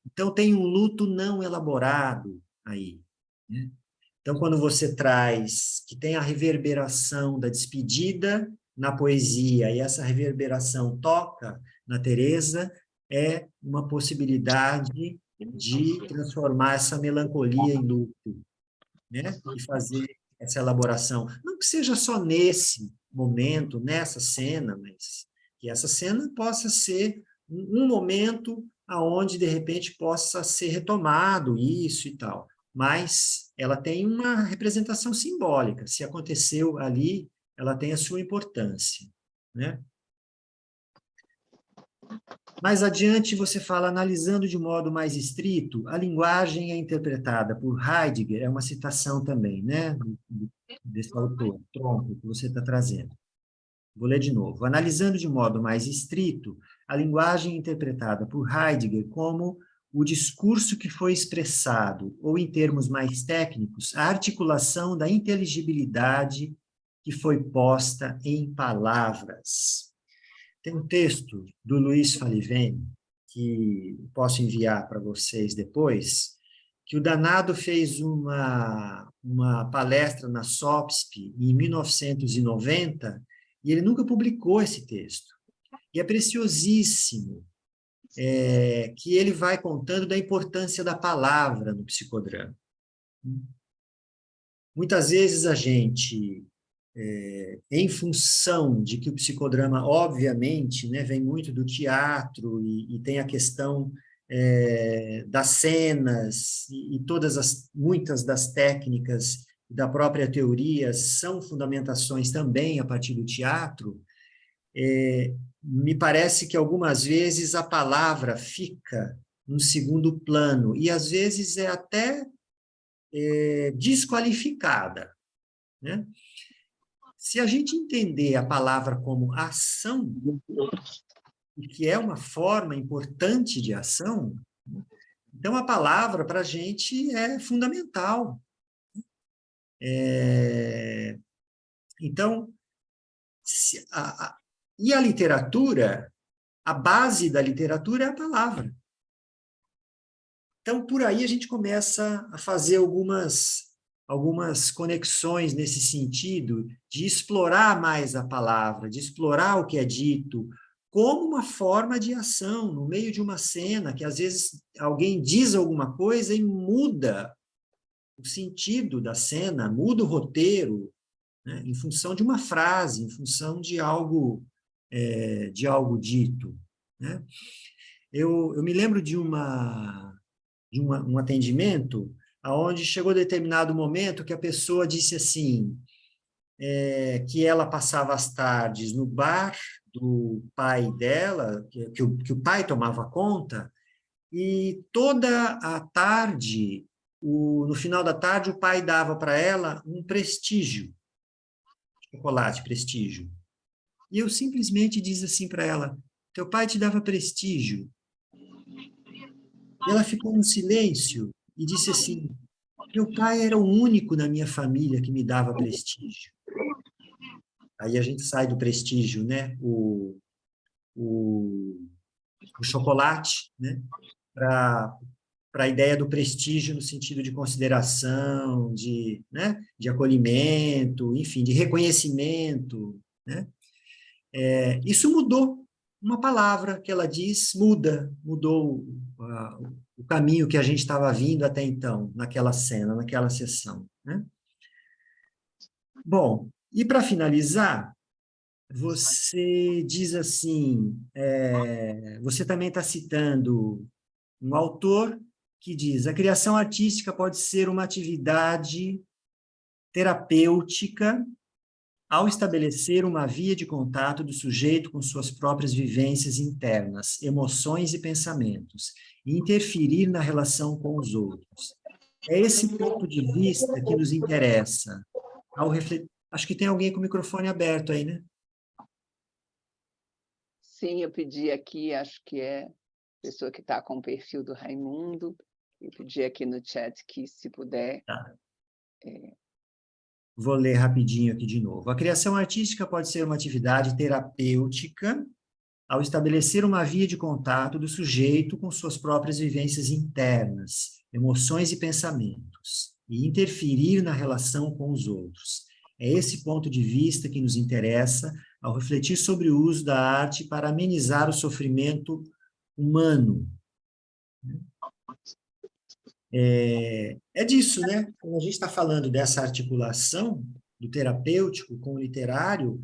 Então, tem um luto não elaborado aí, né? Então, quando você traz que tem a reverberação da despedida na poesia, e essa reverberação toca na Teresa, é uma possibilidade de transformar essa melancolia em luto, né? E fazer essa elaboração. Não que seja só nesse momento, nessa cena, mas que essa cena possa ser um momento aonde, de repente, possa ser retomado isso e tal. Mas ela tem uma representação simbólica. Se aconteceu ali, ela tem a sua importância, né? Mais adiante, você fala, analisando de modo mais estrito, a linguagem é interpretada por Heidegger, é uma citação também, né, desse autor, Tronco, que você está trazendo. Vou ler de novo. Analisando de modo mais estrito, a linguagem é interpretada por Heidegger como o discurso que foi expressado, ou em termos mais técnicos, a articulação da inteligibilidade que foi posta em palavras. Tem um texto do Luiz Falivene, que posso enviar para vocês depois, que o danado fez uma palestra na SOPSP em 1990, e ele nunca publicou esse texto. E é preciosíssimo, que ele vai contando da importância da palavra no psicodrama. Muitas vezes a gente, em função de que o psicodrama, obviamente, né, vem muito do teatro e tem a questão das cenas e muitas das técnicas da própria teoria são fundamentações também a partir do teatro, me parece que algumas vezes a palavra fica no segundo plano e às vezes é até desqualificada, né? Se a gente entender a palavra como ação, e que é uma forma importante de ação, então a palavra para a gente é fundamental. Então, e a literatura, a base da literatura é a palavra. Então, por aí a gente começa a fazer algumas conexões nesse sentido de explorar mais a palavra, de explorar o que é dito, como uma forma de ação, no meio de uma cena, que às vezes alguém diz alguma coisa e muda o sentido da cena, muda o roteiro, né, em função de uma frase, em função de algo dito, né? Eu me lembro de um atendimento aonde chegou determinado momento que a pessoa disse assim, que ela passava as tardes no bar do pai dela, que o pai tomava conta, e toda a tarde, no final da tarde, o pai dava para ela um prestígio, chocolate prestígio. E eu simplesmente disse assim para ela, teu pai te dava prestígio. E ela ficou no silêncio e disse assim, meu pai era o único na minha família que me dava prestígio. Aí a gente sai do prestígio, né? O chocolate, né? Para a ideia do prestígio no sentido de consideração, né? De acolhimento, enfim, de reconhecimento, né? Isso mudou. Uma palavra que ela diz mudou o caminho que a gente estava vindo até então, naquela cena, naquela sessão, né? Bom, e para finalizar, você diz assim, você também está citando um autor que diz, a criação artística pode ser uma atividade terapêutica ao estabelecer uma via de contato do sujeito com suas próprias vivências internas, emoções e pensamentos, e interferir na relação com os outros. É esse ponto de vista que nos interessa. Acho que tem alguém com o microfone aberto aí, né? Sim, eu pedi aqui, acho que é a pessoa que está com o perfil do Raimundo, eu pedi aqui no chat que, se puder... Tá. Vou ler rapidinho aqui de novo. A criação artística pode ser uma atividade terapêutica ao estabelecer uma via de contato do sujeito com suas próprias vivências internas, emoções e pensamentos, e interferir na relação com os outros. É esse ponto de vista que nos interessa ao refletir sobre o uso da arte para amenizar o sofrimento humano. É disso, né? Quando a gente está falando dessa articulação do terapêutico com o literário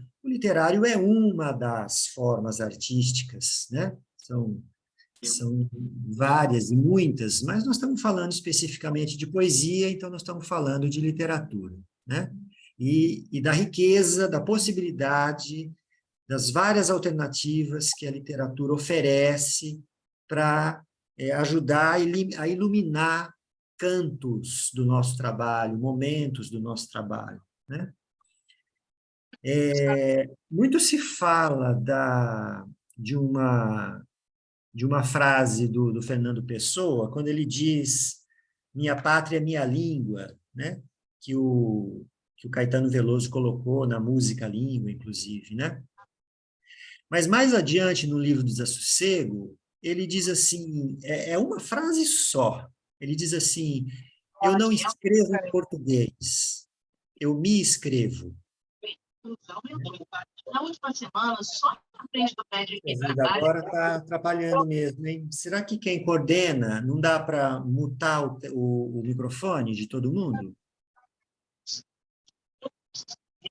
é uma das formas artísticas, né? São várias e muitas, mas nós estamos falando especificamente de poesia, então nós estamos falando de literatura, né? E da riqueza, da possibilidade, das várias alternativas que a literatura oferece para ajudar a iluminar cantos do nosso trabalho, momentos do nosso trabalho, né? Muito se fala de uma frase do Fernando Pessoa, quando ele diz minha pátria é minha língua, né? que o Caetano Veloso colocou na música Língua, inclusive, né? Mas mais adiante, no livro do Desassossego, ele diz assim, é uma frase só. Ele diz assim, eu não escrevo em português, eu me escrevo. Na última semana, só na frente do prédio A de vida trabalho, agora está atrapalhando mesmo, hein? Será que quem coordena, não dá para mutar o microfone de todo mundo?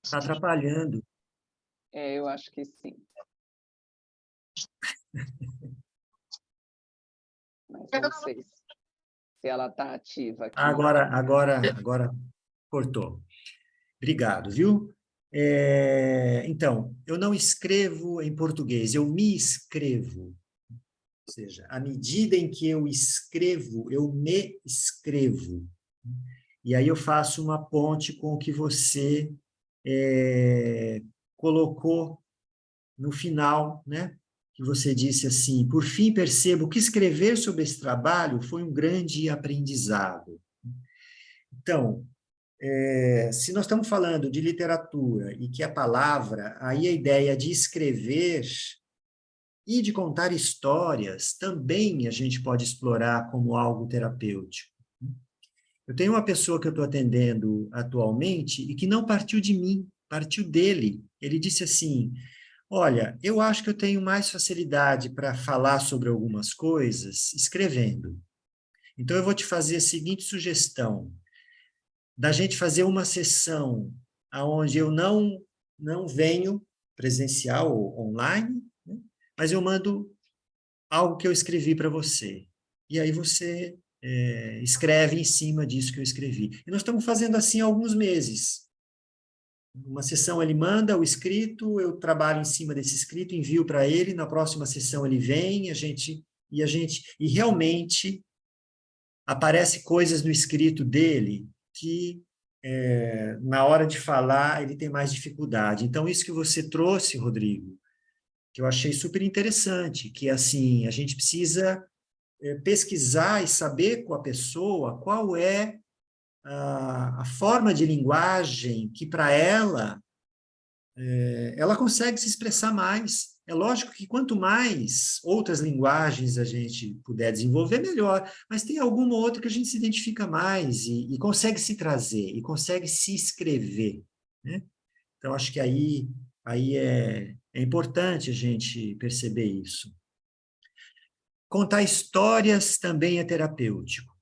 Está atrapalhando. Eu acho que sim. Mas não sei se ela está ativa aqui. Agora cortou. Obrigado, viu? Então, eu não escrevo em português, eu me escrevo. Ou seja, à medida em que eu escrevo, eu me escrevo. E aí eu faço uma ponte com o que você colocou no final, né? Que você disse assim, por fim percebo que escrever sobre esse trabalho foi um grande aprendizado. Então, se nós estamos falando de literatura e que a palavra, aí a ideia de escrever e de contar histórias também a gente pode explorar como algo terapêutico. Eu tenho uma pessoa que eu estou atendendo atualmente e que não partiu de mim, partiu dele. Ele disse assim, olha, eu acho que eu tenho mais facilidade para falar sobre algumas coisas escrevendo. Então, eu vou te fazer a seguinte sugestão, da gente fazer uma sessão onde eu não venho presencial ou online, né? Mas eu mando algo que eu escrevi para você. E aí você escreve em cima disso que eu escrevi. E nós estamos fazendo assim há alguns meses. Uma sessão ele manda o escrito, eu trabalho em cima desse escrito, envio para ele, na próxima sessão ele vem, e realmente aparece coisas no escrito dele que na hora de falar ele tem mais dificuldade. Então isso que você trouxe, Rodrigo, que eu achei super interessante, que assim, a gente precisa pesquisar e saber com a pessoa qual é a forma de linguagem que para ela consegue se expressar mais. É lógico que quanto mais outras linguagens a gente puder desenvolver, melhor, mas tem alguma outra que a gente se identifica mais e consegue se trazer, e consegue se escrever, né? Então, acho que aí é importante a gente perceber isso. Contar histórias também é terapêutico.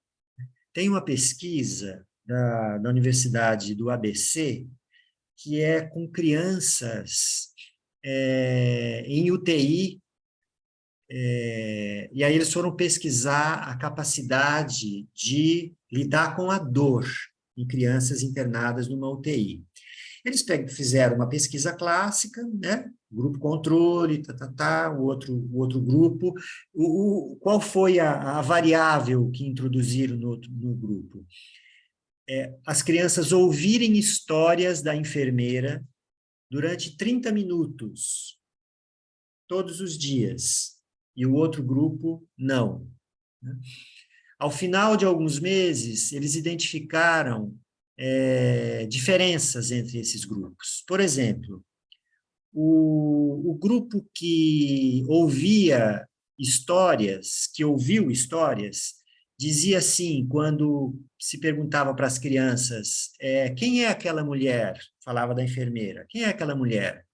Tem uma pesquisa da Universidade do ABC, que é com crianças em UTI, e aí eles foram pesquisar a capacidade de lidar com a dor em crianças internadas numa UTI. Eles fizeram uma pesquisa clássica, né? Grupo controle, o outro grupo. Qual foi a variável que introduziram no grupo? As crianças ouvirem histórias da enfermeira durante 30 minutos, todos os dias, e o outro grupo não. Ao final de alguns meses, eles identificaram diferenças entre esses grupos. Por exemplo, o grupo que ouvia histórias, que ouviu histórias, dizia assim, quando se perguntava para as crianças, quem é aquela mulher? Falava da enfermeira. Quem é aquela mulher?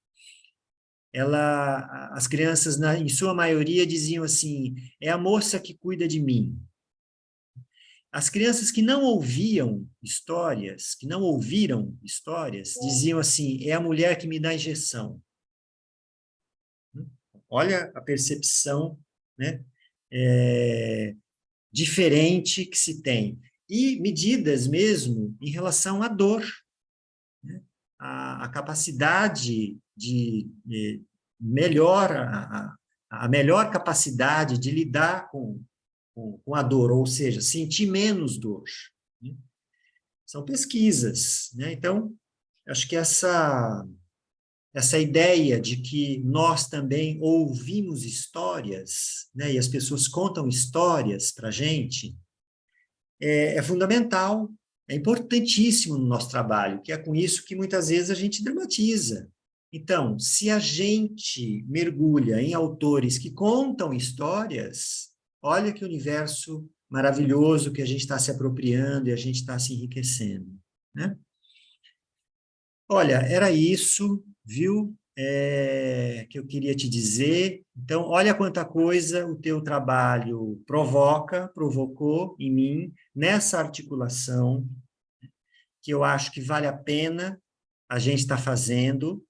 As crianças, em sua maioria, diziam assim, é a moça que cuida de mim. As crianças que não ouviam histórias, que não ouviram histórias, diziam assim, é a mulher que me dá injeção. Olha a percepção, né, diferente que se tem. E medidas mesmo em relação à dor, né? A capacidade de melhor, a melhor capacidade de lidar com a dor, ou seja, sentir menos dor, né? São pesquisas, né? Então, acho que essa ideia de que nós também ouvimos histórias, né, e as pessoas contam histórias para a gente, é fundamental, é importantíssimo no nosso trabalho, que é com isso que muitas vezes a gente dramatiza. Então, se a gente mergulha em autores que contam histórias, olha que universo maravilhoso que a gente está se apropriando e a gente está se enriquecendo, né? Olha, era isso, viu? Que eu queria te dizer. Então, olha quanta coisa o teu trabalho provocou em mim, nessa articulação, que eu acho que vale a pena a gente estar fazendo,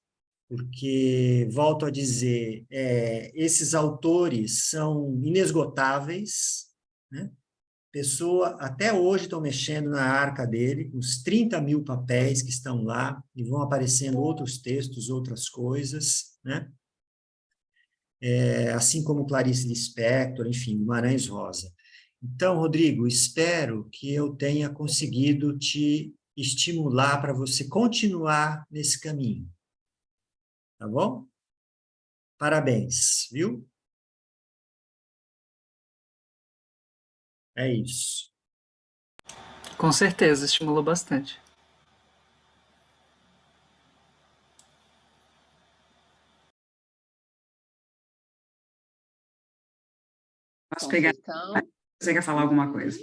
porque, volto a dizer, esses autores são inesgotáveis, né? Pessoa, até hoje estão mexendo na arca dele, uns 30 mil papéis que estão lá, e vão aparecendo outros textos, outras coisas, né? Assim como Clarice Lispector, enfim, Guimarães Rosa. Então, Rodrigo, espero que eu tenha conseguido te estimular para você continuar nesse caminho, tá bom? Parabéns, viu? É isso. Com certeza, estimulou bastante. Posso pegar? Conceição? Você quer falar alguma coisa?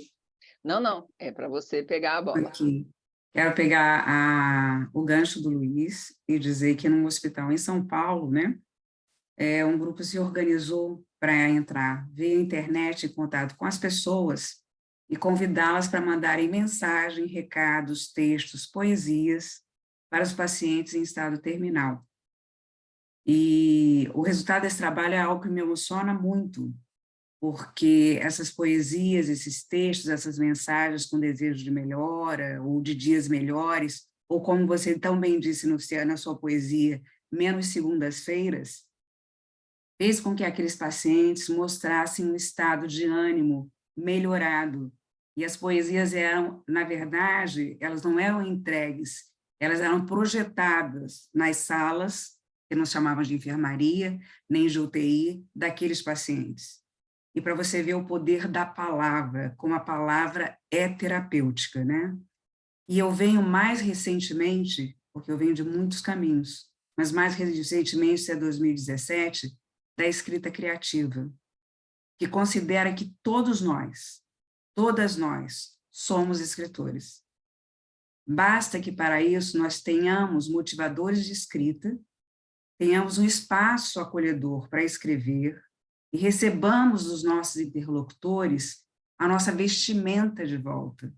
Não, não, é para você pegar a bola. Aqui. Quero pegar o gancho do Luiz e dizer que num hospital em São Paulo, né, um grupo se organizou para entrar via internet em contato com as pessoas e convidá-las para mandarem mensagem, recados, textos, poesias para os pacientes em estado terminal. E o resultado desse trabalho é algo que me emociona muito, porque essas poesias, esses textos, essas mensagens com desejo de melhora, ou de dias melhores, ou como você tão bem disse na sua poesia, menos segundas-feiras, fez com que aqueles pacientes mostrassem um estado de ânimo melhorado. E as poesias eram, na verdade, elas não eram entregues, elas eram projetadas nas salas, que não chamavam de enfermaria, nem de UTI, daqueles pacientes. E para você ver o poder da palavra, como a palavra é terapêutica, né? E eu venho mais recentemente, porque eu venho de muitos caminhos, mas mais recentemente, isso é 2017, da escrita criativa, que considera que todas nós, somos escritores. Basta que para isso nós tenhamos motivadores de escrita, tenhamos um espaço acolhedor para escrever, e recebamos dos nossos interlocutores a nossa vestimenta de volta.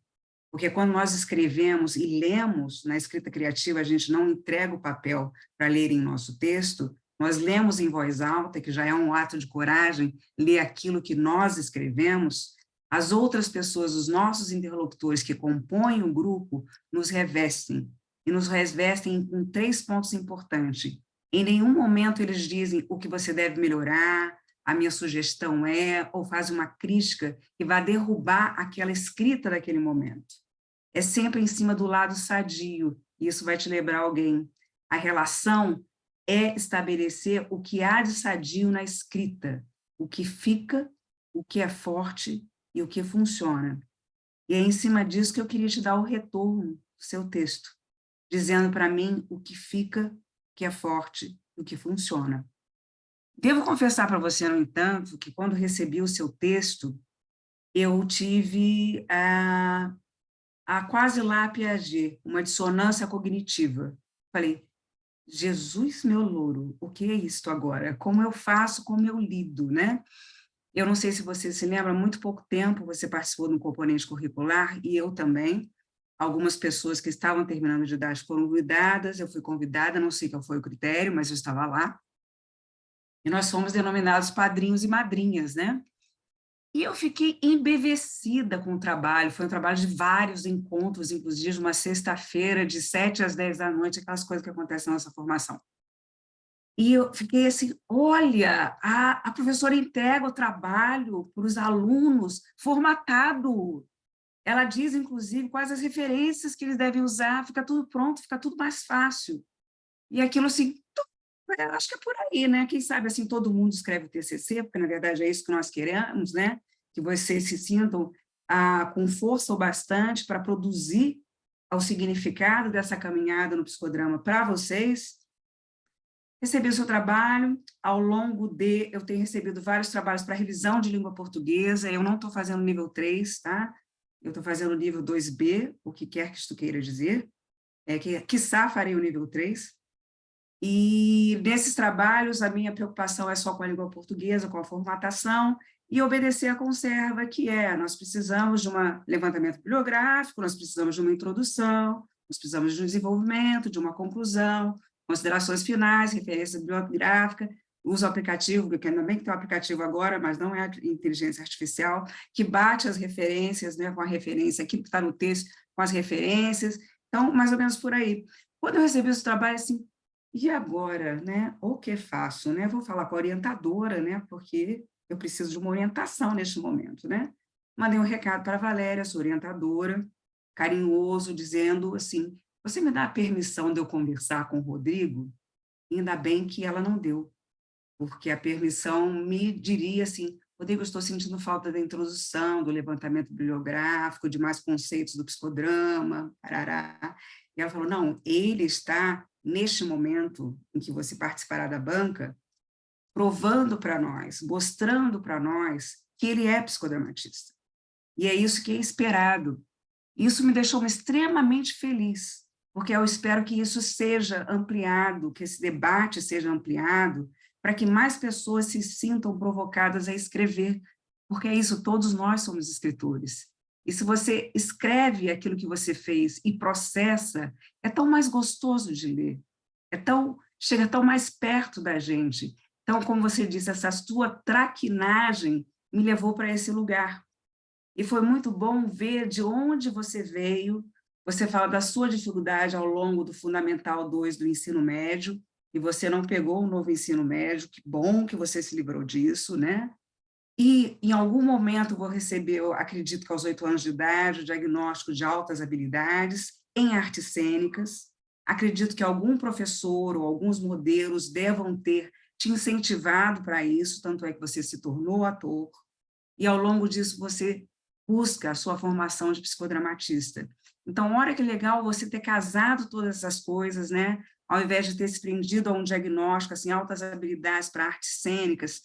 Porque quando nós escrevemos e lemos, na escrita criativa, a gente não entrega o papel para ler em nosso texto, nós lemos em voz alta, que já é um ato de coragem, ler aquilo que nós escrevemos, as outras pessoas, os nossos interlocutores que compõem o grupo, nos revestem, e nos revestem com 3 pontos importantes. Em nenhum momento eles dizem o que você deve melhorar, a minha sugestão ou faz uma crítica que vai derrubar aquela escrita daquele momento. É sempre em cima do lado sadio, e isso vai te lembrar alguém. A relação é estabelecer o que há de sadio na escrita, o que fica, o que é forte e o que funciona. E é em cima disso que eu queria te dar o retorno do seu texto, dizendo para mim o que fica, o que é forte e o que funciona. Devo confessar para você, no entanto, que quando recebi o seu texto, eu tive a quase lá Piaget, uma dissonância cognitiva. Falei, Jesus, meu louro, o que é isto agora? Como eu faço, como eu lido, né? Eu não sei se você se lembra, há muito pouco tempo você participou de um componente curricular, e eu também. Algumas pessoas que estavam terminando de idade foram convidadas, eu fui convidada, não sei qual foi o critério, mas eu estava lá. E nós fomos denominados padrinhos e madrinhas, né? E eu fiquei embevecida com o trabalho, foi um trabalho de vários encontros, inclusive uma sexta-feira, de 7 às 10 da noite, aquelas coisas que acontecem na nossa formação. E eu fiquei assim, olha, a professora entrega o trabalho para os alunos formatado. Ela diz, inclusive, quais as referências que eles devem usar, fica tudo pronto, fica tudo mais fácil. E aquilo assim, eu acho que é por aí, né? Quem sabe, assim, todo mundo escreve o TCC, porque, na verdade, é isso que nós queremos, né? Que vocês se sintam com força o bastante para produzir o significado dessa caminhada no psicodrama para vocês. Recebi o seu trabalho, ao longo eu tenho recebido vários trabalhos para revisão de língua portuguesa, eu não estou fazendo nível 3, tá? Eu estou fazendo o nível 2B, o que quer que isto queira dizer, quiçá farei o nível 3, e nesses trabalhos a minha preocupação é só com a língua portuguesa, com a formatação, e obedecer à conserva, que nós precisamos de um levantamento bibliográfico, nós precisamos de uma introdução, nós precisamos de um desenvolvimento, de uma conclusão, considerações finais, referência bibliográfica, uso o aplicativo, porque ainda bem que tem um aplicativo agora, mas não é a inteligência artificial, que bate as referências, né, com a referência aqui que está no texto, com as referências, então, mais ou menos por aí. Quando eu recebi esse trabalho, assim, e agora, né, o que faço, né? Vou falar com a orientadora, né, porque eu preciso de uma orientação neste momento, né? Mandei um recado para a Valéria, sua orientadora, carinhoso, dizendo assim, você me dá a permissão de eu conversar com o Rodrigo? E ainda bem que ela não deu, porque a permissão me diria assim, Rodrigo, eu estou sentindo falta da introdução, do levantamento bibliográfico, de mais conceitos do psicodrama, parará. E ela falou, não, ele está, neste momento em que você participará da banca, provando para nós, mostrando para nós que ele é psicodramatista. E é isso que é esperado. Isso me deixou extremamente feliz, porque eu espero que isso seja ampliado, que esse debate seja ampliado, para que mais pessoas se sintam provocadas a escrever, porque é isso, todos nós somos escritores. E se você escreve aquilo que você fez e processa, é tão mais gostoso de ler, chega tão mais perto da gente. Então, como você disse, essa sua traquinagem me levou para esse lugar. E foi muito bom ver de onde você veio. Você fala da sua dificuldade ao longo do Fundamental 2 do ensino médio, e você não pegou o novo ensino médio, que bom que você se livrou disso, né? E, em algum momento, vou receber, eu acredito que aos 8 anos de idade, o diagnóstico de altas habilidades em artes cênicas. Acredito que algum professor ou alguns modelos devam ter te incentivado para isso, tanto é que você se tornou ator, e ao longo disso você busca a sua formação de psicodramatista. Então, olha que legal você ter casado todas essas coisas, né? Ao invés de ter se prendido a um diagnóstico, assim, altas habilidades para artes cênicas.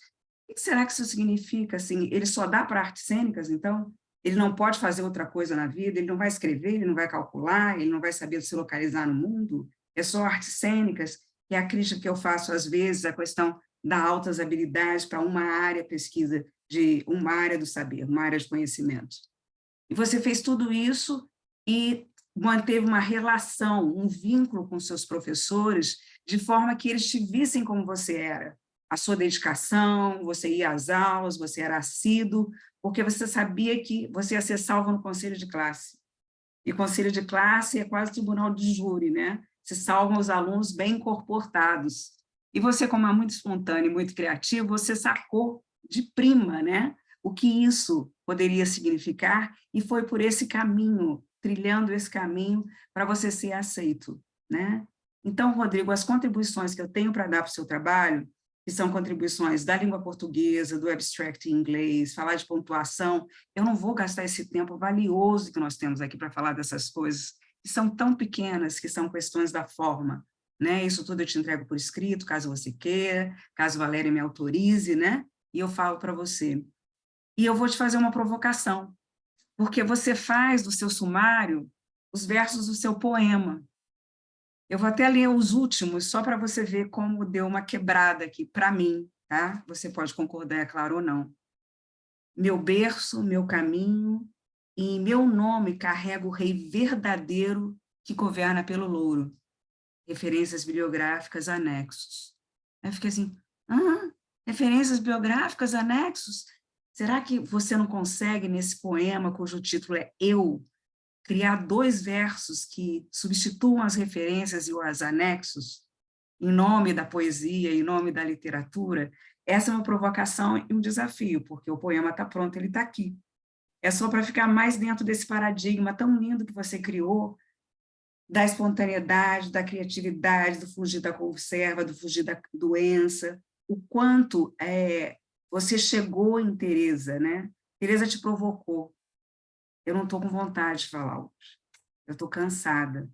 O que será que isso significa? Assim, ele só dá para artes cênicas, então? Ele não pode fazer outra coisa na vida, ele não vai escrever, ele não vai calcular, ele não vai saber se localizar no mundo? É só artes cênicas? E a crítica que eu faço, às vezes, a questão das altas habilidades para uma área pesquisa, de uma área do saber, uma área de conhecimento. E você fez tudo isso e manteve uma relação, um vínculo com seus professores, de forma que eles te vissem como você era. A sua dedicação, você ia às aulas, você era assíduo, porque você sabia que você ia ser salvo no conselho de classe. E conselho de classe é quase tribunal de júri, né? Se salvam os alunos bem comportados. E você, como é muito espontâneo e muito criativo, você sacou de prima, né? O que isso poderia significar, e foi por esse caminho, trilhando esse caminho, para você ser aceito, né? Então, Rodrigo, as contribuições que eu tenho para dar para o seu trabalho, que são contribuições da língua portuguesa, do abstract em inglês, falar de pontuação, eu não vou gastar esse tempo valioso que nós temos aqui para falar dessas coisas, que são tão pequenas, que são questões da forma, né? Isso tudo eu te entrego por escrito, caso você queira, caso Valéria me autorize, né? E eu falo para você. E eu vou te fazer uma provocação, porque você faz do seu sumário os versos do seu poema. Eu vou até ler os últimos, só para você ver como deu uma quebrada aqui, para mim, tá? Você pode concordar, é claro, ou não. Meu berço, meu caminho, e em meu nome carrego o rei verdadeiro que governa pelo louro. Referências bibliográficas, anexos. Aí eu fiquei assim, referências bibliográficas, anexos? Será que você não consegue, nesse poema, cujo título é Eu, criar 2 versos que substituam as referências e os anexos, em nome da poesia, em nome da literatura? Essa é uma provocação e um desafio, porque o poema está pronto, ele está aqui. É só para ficar mais dentro desse paradigma tão lindo que você criou, da espontaneidade, da criatividade, do fugir da conserva, do fugir da doença, o quanto você chegou em Teresa, né? Teresa te provocou. Eu não estou com vontade de falar hoje. Eu estou cansada.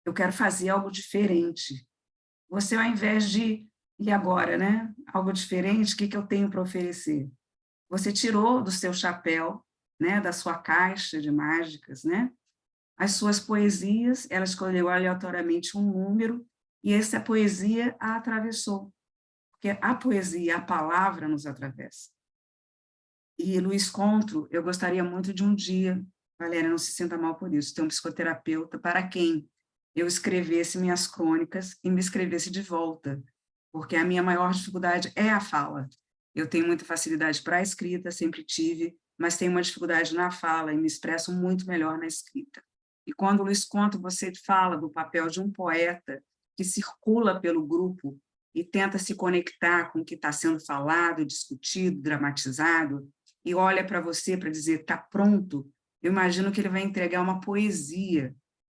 Eu quero fazer algo diferente. você, ao invés de, e agora, né? Algo diferente, o que eu tenho para oferecer? Você tirou do seu chapéu, né? Da sua caixa de mágicas, né? As suas poesias, ela escolheu aleatoriamente um número, e essa poesia a atravessou. Porque a poesia, a palavra nos atravessa. E Luiz Contro, eu gostaria muito de um dia, Valéria, não se sinta mal por isso, ter um psicoterapeuta para quem eu escrevesse minhas crônicas e me escrevesse de volta, porque a minha maior dificuldade é a fala. Eu tenho muita facilidade para a escrita, sempre tive, mas tenho uma dificuldade na fala e me expresso muito melhor na escrita. E quando, Luiz Contro, você fala do papel de um poeta que circula pelo grupo e tenta se conectar com o que está sendo falado, discutido, dramatizado, e olha para você para dizer, está pronto, eu imagino que ele vai entregar uma poesia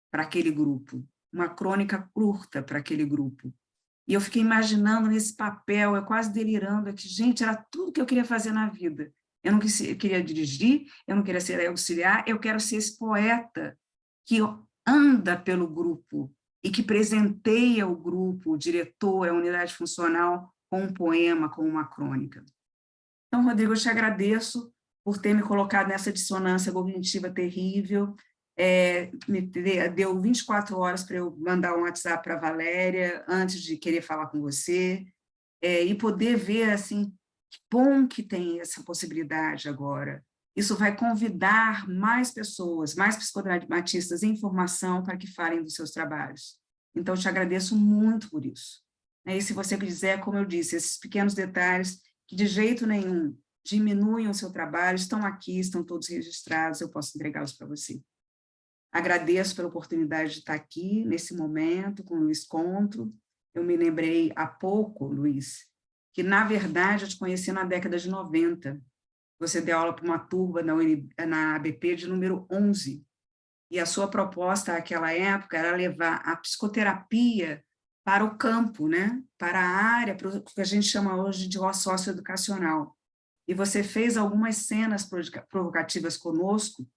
para aquele grupo, uma crônica curta para aquele grupo. E eu fiquei imaginando nesse papel, eu quase delirando aqui, gente, era tudo que eu queria fazer na vida. Eu não queria dirigir, eu não queria ser auxiliar, eu quero ser esse poeta que anda pelo grupo e que presenteia o grupo, o diretor, a unidade funcional, com um poema, com uma crônica. Então, Rodrigo, eu te agradeço por ter me colocado nessa dissonância cognitiva terrível, me deu 24 horas para eu mandar um WhatsApp para a Valéria, antes de querer falar com você, e poder ver, assim, que bom que tem essa possibilidade agora. Isso vai convidar mais pessoas, mais psicodramatistas em formação para que falem dos seus trabalhos. Então, eu te agradeço muito por isso. E se você quiser, como eu disse, esses pequenos detalhes que de jeito nenhum diminuem o seu trabalho, estão aqui, estão todos registrados, eu posso entregá-los para você. Agradeço pela oportunidade de estar aqui, nesse momento, com o Luiz Contro. Eu me lembrei há pouco, Luiz, que, na verdade, eu te conheci na década de 90. Você deu aula para uma turma na ABP de número 11, e a sua proposta naquela época era levar a psicoterapia para o campo, né? Para a área, para o que a gente chama hoje de socioeducacional. E você fez algumas cenas provocativas conosco,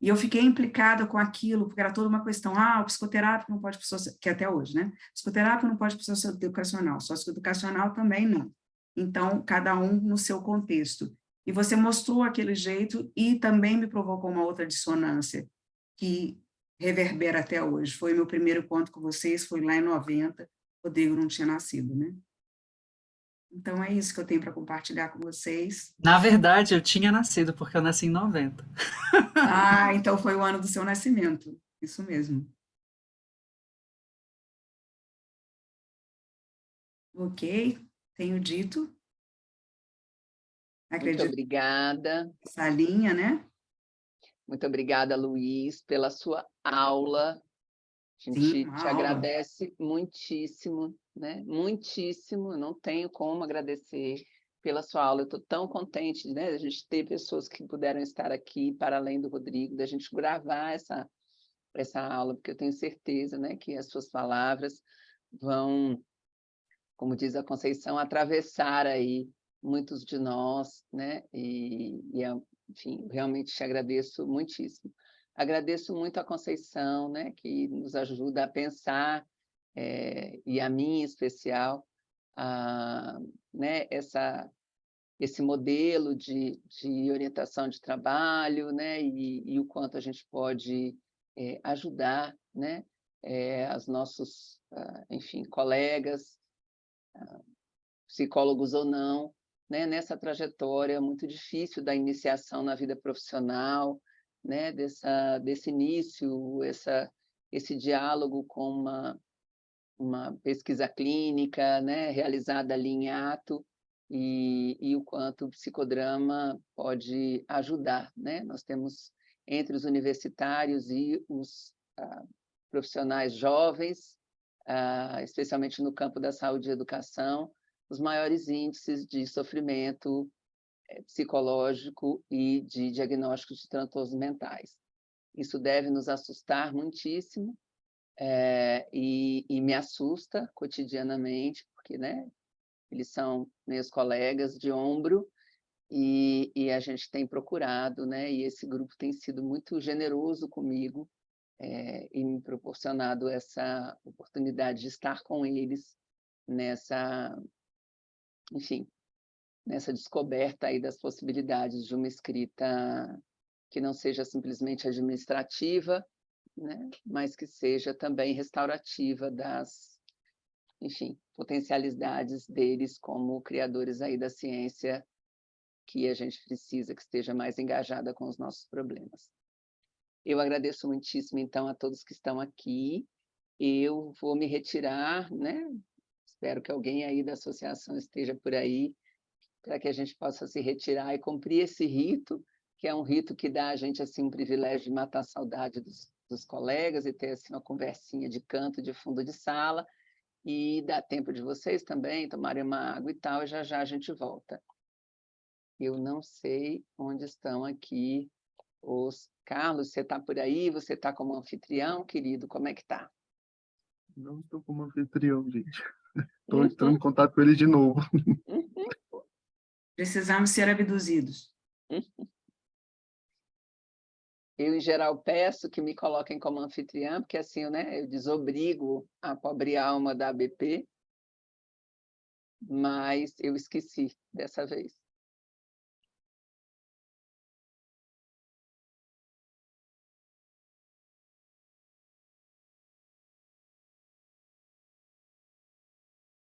e eu fiquei implicada com aquilo, porque era toda uma questão, o psicoterápico não pode para que até hoje, né? Psicoterápico não pode para socioeducacional, socioeducacional também não. Então, cada um no seu contexto. E você mostrou aquele jeito e também me provocou uma outra dissonância, que reverbera até hoje. Foi meu primeiro encontro com vocês, foi lá em 90, Rodrigo não tinha nascido, né? Então, é isso que eu tenho para compartilhar com vocês. Na verdade, eu tinha nascido, porque eu nasci em 90. Então foi o ano do seu nascimento. Isso mesmo. Ok, tenho dito. Acredito. Muito obrigada. Essa linha, né? Muito obrigada, Luiz, pela sua aula. A gente Sim, te agradece muitíssimo, né? Muitíssimo. Eu não tenho como agradecer pela sua aula. Eu estou tão contente, né? A gente ter pessoas que puderam estar aqui para além do Rodrigo, da gente gravar essa aula, porque eu tenho certeza, né, que as suas palavras vão, como diz a Conceição, atravessar aí muitos de nós, né? Enfim, realmente te agradeço muitíssimo. Agradeço muito a Conceição, né, que nos ajuda a pensar, e a mim em especial, né, esse modelo de orientação de trabalho, né, e o quanto a gente pode ajudar, né, os nossos, enfim, colegas, psicólogos ou não, né, nessa trajetória muito difícil da iniciação na vida profissional, né, desse início, esse diálogo com uma pesquisa clínica, né, realizada ali em ato, e o quanto o psicodrama pode ajudar, né? Nós temos, entre os universitários e os profissionais jovens, especialmente no campo da saúde e educação, os maiores índices de sofrimento psicológico e de diagnósticos de transtornos mentais. Isso deve nos assustar muitíssimo, e me assusta cotidianamente, porque, né, eles são meus colegas de ombro, e a gente tem procurado, né, e esse grupo tem sido muito generoso comigo, e me proporcionado essa oportunidade de estar com eles nessa, enfim, nessa descoberta aí das possibilidades de uma escrita que não seja simplesmente administrativa, né, mas que seja também restaurativa das, enfim, potencialidades deles como criadores aí da ciência que a gente precisa que esteja mais engajada com os nossos problemas. Eu agradeço muitíssimo, então, a todos que estão aqui. Eu vou me retirar, né? Espero que alguém aí da associação esteja por aí, para que a gente possa se retirar e cumprir esse rito, que é um rito que dá a gente assim, um privilégio de matar a saudade dos colegas e ter assim, uma conversinha de canto, de fundo de sala, e dá tempo de vocês também tomarem uma água e tal, e já já a gente volta. Eu não sei onde estão aqui os... Carlos, você está por aí? Você está como anfitrião, querido? Como é que está? Não estou como anfitrião, gente. Estou entrando em contato com ele de novo. Precisamos ser abduzidos. Eu, em geral, peço que me coloquem como anfitriã, porque assim, né, eu desobrigo a pobre alma da ABP, mas eu esqueci dessa vez.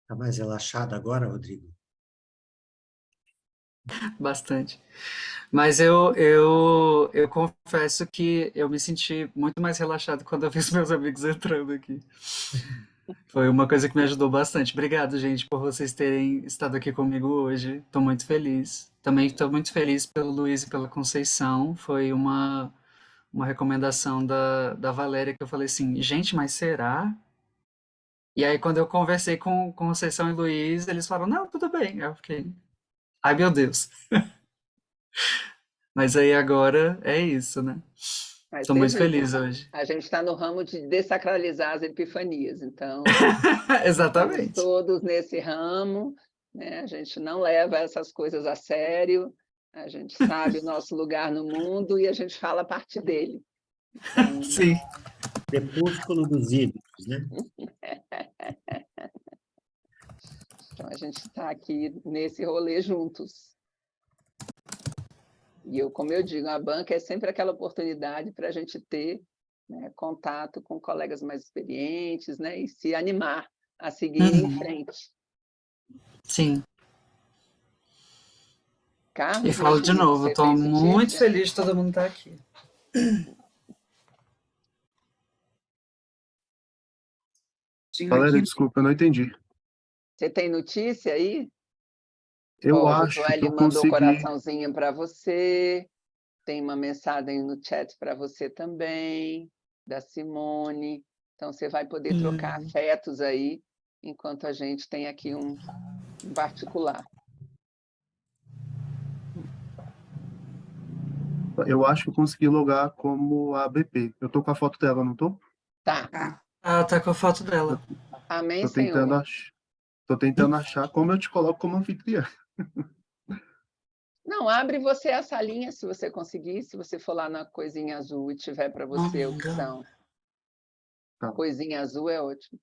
Está mais relaxado agora, Rodrigo? Bastante. Mas eu confesso que eu me senti muito mais relaxado quando eu vi os meus amigos entrando aqui. Foi uma coisa que me ajudou bastante. Obrigado, gente, por vocês terem estado aqui comigo hoje. Estou muito feliz. Também estou muito feliz pelo Luiz e pela Conceição. Foi uma recomendação da Valéria que eu falei assim, gente, mas será? E aí, quando eu conversei com Conceição e Luiz, eles falaram, não, tudo bem. Aí eu fiquei, ai meu Deus. Mas aí agora é isso, né? Mas Estou muito sempre feliz hoje. a gente está no ramo de desacralizar as epifanias, então estamos Exatamente. todos nesse ramo, né? A gente não leva essas coisas a sério, a gente sabe o nosso lugar no mundo e a gente fala a partir dele. Então, Sim. Crepúsculo dos ídolos, né? então a gente está aqui nesse rolê juntos. E eu, como eu digo, a banca é sempre aquela oportunidade para a gente ter, né, contato com colegas mais experientes, né, e se animar a seguir em frente. Sim. Carlos, E falo meu de querido, novo, você estou tem muito notícia? feliz de todo mundo estar aqui. Tinha Valéria, aqui, desculpa, eu não entendi. Você tem notícia aí? Eu Ó, o acho que Josué eu mandou consegui. coraçãozinho para você, tem uma mensagem no chat para você também, da Simone. Então, você vai poder trocar afetos aí, enquanto a gente tem aqui um particular. Eu acho que eu consegui logar como ABP. Eu tô com a foto dela, não tô? Tá. tá? Ah, tá com a foto dela. Amém, Tô tentando, Senhor. tô tentando achar como eu te coloco como anfitriã. Não, abre você a salinha, se você conseguir, se você for lá na coisinha azul e tiver para você a opção. Tá. Coisinha azul é ótimo.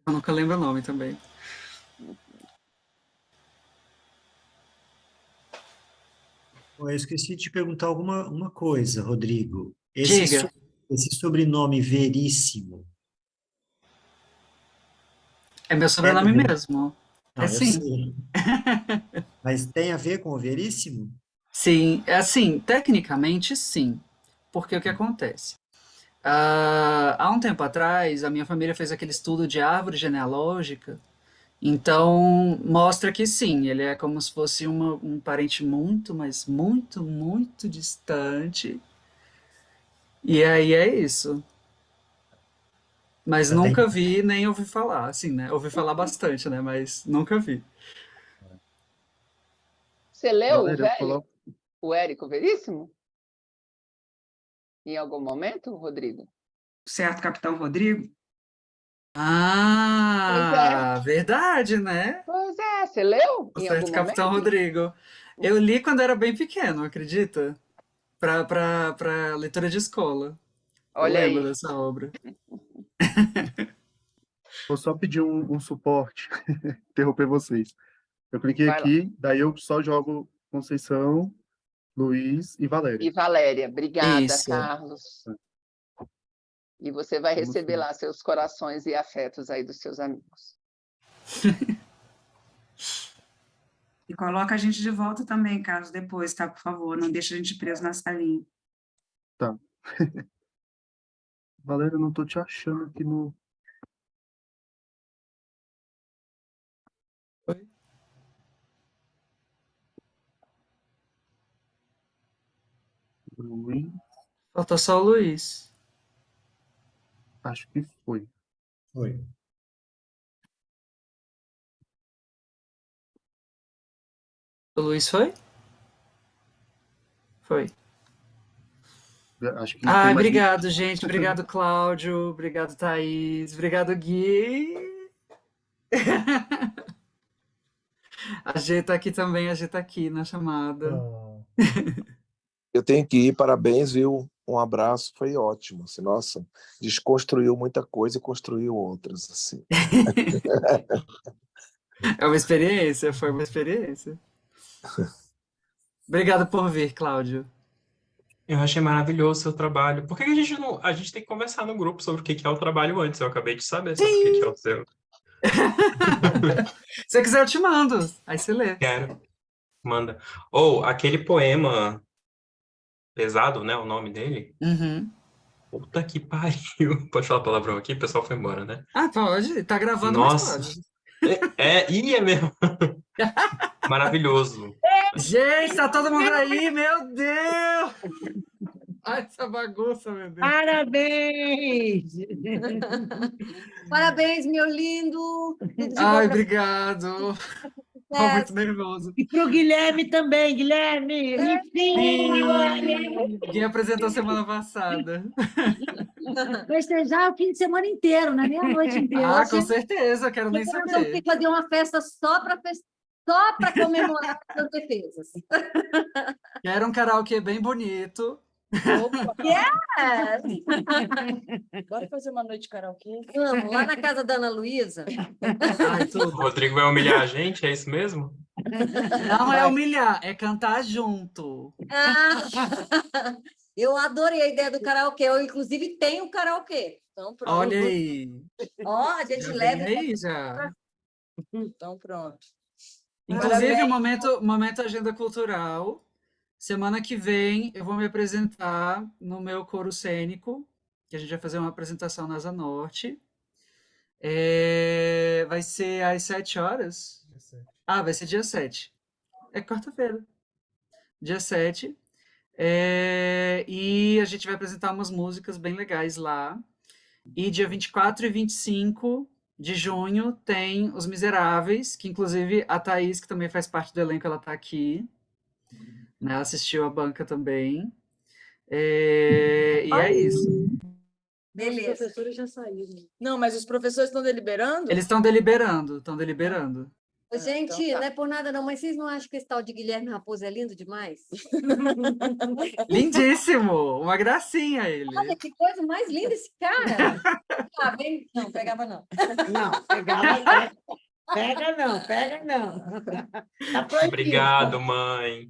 Eu nunca lembro o nome também. Bom, eu esqueci de te perguntar uma coisa, Rodrigo. Diga. Esse sobrenome Veríssimo, É meu é do sobrenome mesmo. É Não, eu sim. sei. Mas tem a ver com o Veríssimo? Sim, é assim, tecnicamente sim. Porque o que acontece? Há um tempo atrás, a minha família fez aquele estudo de árvore genealógica, então mostra que sim, ele é como se fosse um parente muito, mas muito, muito distante. E aí é isso. Mas Até nunca vi nem ouvi falar, assim, né? Ouvi falar bastante, né? Mas nunca vi. Você leu o Valéria, eu velho, coloco. o Érico Veríssimo? Em algum momento, Rodrigo? Certo, Capitão Rodrigo? Pois é, Ah, verdade, né? pois é. Você leu O em algum certo Capitão momento? Rodrigo. Eu li quando era bem pequeno, acredita? Pra leitura de escola. Eu Olha lembro aí. dessa obra. Vou só pedir um suporte, interromper vocês. Eu cliquei Vai lá. aqui, daí eu só jogo Conceição, Luiz e Valéria. E Valéria, obrigada, Isso. Carlos. E você vai Vamos receber sim. lá seus corações e afetos aí dos seus amigos. E coloca a gente de volta também, Carlos, depois, tá? Por favor, não deixa a gente preso na salinha. Tá. Valéria, eu não tô te achando aqui no... Oi? Luiz, Falta só o Luiz. acho que foi. Foi. O Luiz foi? Foi. Acho que não tem Ai, mais ninguém. obrigado, gente. Obrigado, Cláudio. Obrigado, Thaís. Obrigado, Gui. A G tá aqui também, a G tá aqui na chamada. Oh. Eu tenho que ir, parabéns, viu? Um abraço, foi ótimo. Assim, nossa, desconstruiu muita coisa e construiu outras. Assim. É uma experiência, foi uma experiência. Obrigado por vir, Cláudio. Eu achei maravilhoso o seu trabalho. Por que que a gente não... A gente tem que conversar no grupo sobre o que que é o trabalho antes. Eu acabei de saber sobre o que que é o seu. Se você quiser, eu te mando. Aí você lê. Quero. Manda. Ou aquele poema pesado, né? O nome dele. Uhum. Puta que pariu. Pode falar palavrão aqui? O pessoal foi embora, né? Ah, pode. Tá gravando, Nossa. mas pode. Ih, é mesmo. Maravilhoso. Gente, tá todo mundo aí, meu Deus! Ai, essa bagunça, meu Deus. Parabéns! Parabéns, meu lindo! Tudo de bom Ai, pra obrigado. Tô você. muito nervoso. E para o Guilherme também, Guilherme! Enfim! Quem apresentou semana passada. Festejar o fim de semana inteiro, né? Meia-noite inteira. Ah, com certeza, quero nem Depois eu saber. tenho que fazer uma festa só para comemorar as defesas. Quero um karaokê bem bonito. Yes! Bora fazer uma noite de karaokê? Vamos, lá na casa da Ana Luísa. Ai, O tudo. Rodrigo vai humilhar a gente, é isso mesmo? Não é humilhar, é cantar junto. Ah, eu adorei a ideia do karaokê. Eu, inclusive, tenho karaokê. Então, pronto. Olha aí. Ó, a gente Já leva. vem aí, já. Então, pronto. Inclusive, momento Agenda Cultural. Semana que vem eu vou me apresentar no meu coro cênico, que a gente vai fazer uma apresentação na Asa Norte. Vai ser às 7 horas? Ah, vai ser dia 7. É quarta-feira. Dia 7. E a gente vai apresentar umas músicas bem legais lá. E dia 24 e 25 de junho tem Os Miseráveis, que inclusive a Thaís, que também faz parte do elenco, ela tá aqui. Né, assistiu a banca também. E é isso. Beleza. Os professores já saíram. Não, mas os professores estão deliberando? Eles estão deliberando, estão deliberando. Gente, então tá. não é por nada não, mas vocês não acham que esse tal de Guilherme Raposo é lindo demais? Lindíssimo! Uma gracinha ele. Olha, que coisa mais linda esse cara! Ah, vem... Não, pegava não. Não, pegava não. Pega não, pega não. Tá proibido. Obrigado, mãe.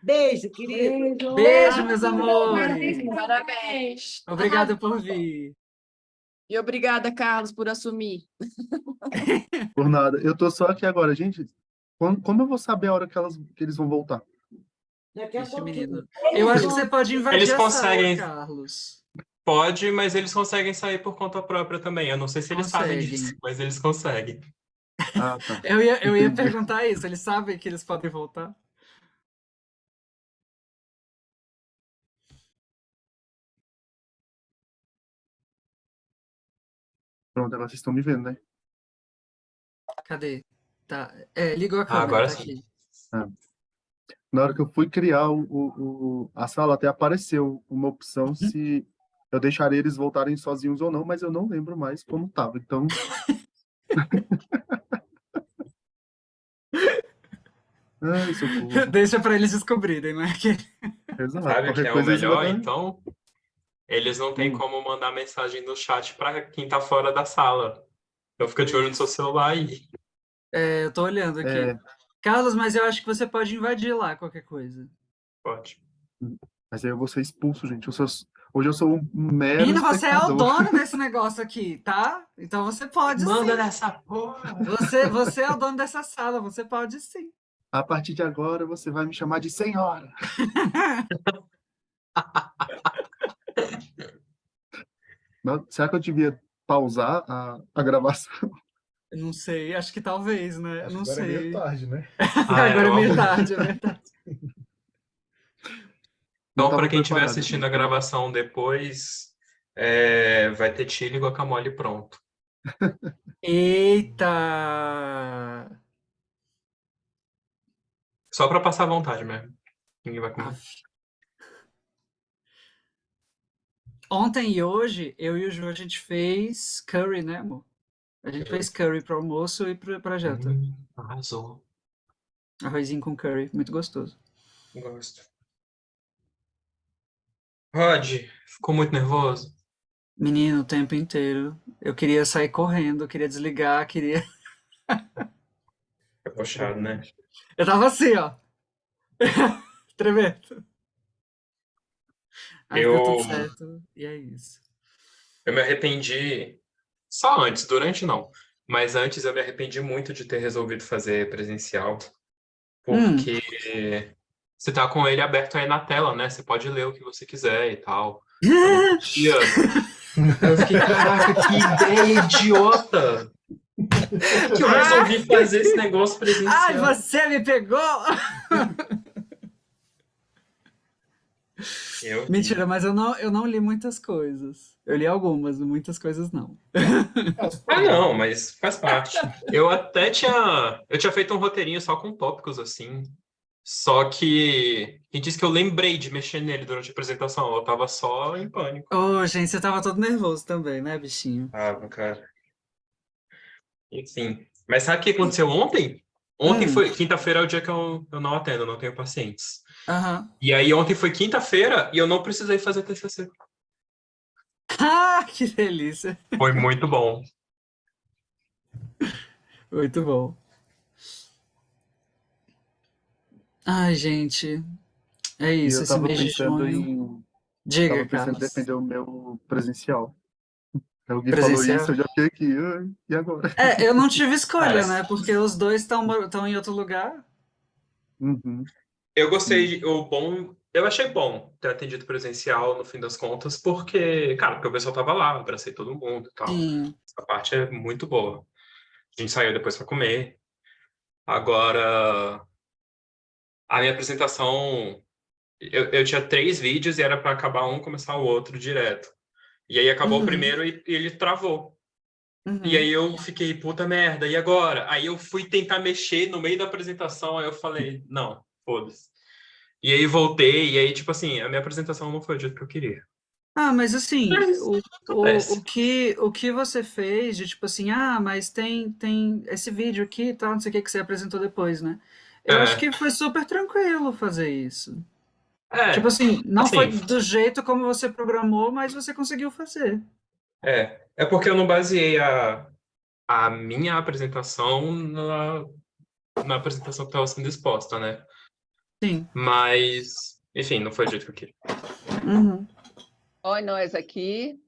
Beijo, querido. Beijo, meus amores. Parabéns. Obrigado por vir. E obrigada, Carlos, por assumir. Por nada. Eu tô só aqui agora, gente. Como eu vou saber a hora que eles vão voltar? Daqui a Ixi, pouquinho. menino. Eu acho que você pode invadir Eles a sala, conseguem- Carlos. Pode, mas eles conseguem sair por conta própria também. Eu não sei se eles sabem Conseguem. disso, mas eles conseguem. Ah, tá. Eu ia perguntar isso. Eles sabem que eles podem voltar? Pronto, agora vocês estão me vendo, né? Cadê? Tá. Ligou a câmera, agora tá sim. aqui. Na hora que eu fui criar a sala, até apareceu uma opção se eu deixaria eles voltarem sozinhos ou não, mas eu não lembro mais como estava. Então, ai, socorro. Deixa pra eles descobrirem, né? Exato. Sabe o que Qualquer é o coisa eles melhor, mandam- então? eles não têm como mandar mensagem no chat para quem tá fora da sala. Então fica de olho no seu celular aí. Eu tô olhando aqui. É, Carlos, mas eu acho que você pode invadir lá qualquer coisa. Pode. mas aí eu vou ser expulso, gente. Hoje eu sou um mero Menino, você é o espectador. dono desse negócio aqui, tá? Então você pode Manda sim. nessa porra! Você é o dono dessa sala, você pode sim. A partir de agora, você vai me chamar de senhora. Mas será que eu devia pausar a gravação? Eu não sei, acho que talvez, né? Eu não Agora é meio sei. tarde, né? Agora é meio tarde, é verdade. Não Então, tava para quem estiver preparado. assistindo a gravação depois, vai ter chile e guacamole pronto. Eita! Só para passar vontade mesmo. Ninguém vai comer. Ontem e hoje, eu e o Ju, a gente fez curry, né, amor? A gente fez curry pro almoço e pra janta. Arrasou. Arrozinho com curry, muito gostoso. Gosto. Rod, ficou muito nervoso? Menino, o tempo inteiro. Eu queria sair correndo, queria desligar, queria... É puxado, né? Eu tava assim, ó. Tremendo. Aí ficou tudo certo, e é isso. Eu me arrependi, só antes, durante não. Mas antes eu me arrependi muito de ter resolvido fazer presencial. Porque você tá com ele aberto aí na tela, né? Você pode ler o que você quiser e tal. Eu fiquei, caraca, que ideia idiota! Que eu resolvi fazer esse negócio presencial. Ai, você me pegou! Mentira, mas eu não li muitas coisas. Eu li algumas, muitas coisas não. Ah, não, mas faz parte. Eu tinha feito um roteirinho só com tópicos assim. Só que quem disse que eu lembrei de mexer nele durante a apresentação? Eu tava só em pânico. Ô, gente, você tava todo nervoso também, né, bichinho? Cara. Enfim. Mas sabe o que aconteceu ontem? Ontem foi... Quinta-feira é o dia que eu não atendo, eu não tenho pacientes. E aí ontem foi quinta-feira e eu não precisei fazer TCC. Ah, que delícia. Foi muito bom. Muito bom. Ai, gente. É isso, Eu esse tava mês de pensando junho. Diga, tava pensando em Carlos. defender o meu presencial. Alguém Presencial? falou isso, eu já fiquei aqui. E agora? Eu não tive escolha, né? Porque os dois estão em outro lugar. Eu gostei, eu achei bom ter atendido presencial no fim das contas, porque o pessoal tava lá, abracei todo mundo e tal. Sim. Essa parte é muito boa. A gente saiu depois para comer. Agora, a minha apresentação, eu tinha 3 vídeos e era para acabar um, começar o outro direto. E aí acabou o primeiro e ele travou. E aí eu fiquei, puta merda, e agora? Aí eu fui tentar mexer no meio da apresentação, aí eu falei, não, foda-se. E aí voltei, e aí, tipo assim, a minha apresentação não foi do jeito que eu queria. Ah, mas assim, o que você fez de tipo assim, mas tem esse vídeo aqui e tal, não sei o que você apresentou depois, né? Eu acho que foi super tranquilo fazer isso. Tipo assim, não foi do jeito como você programou, mas você conseguiu fazer. É porque eu não baseei a minha apresentação na apresentação que estava sendo exposta, né? Sim. Mas, enfim, não foi do jeito que eu queria. Olha nós aqui.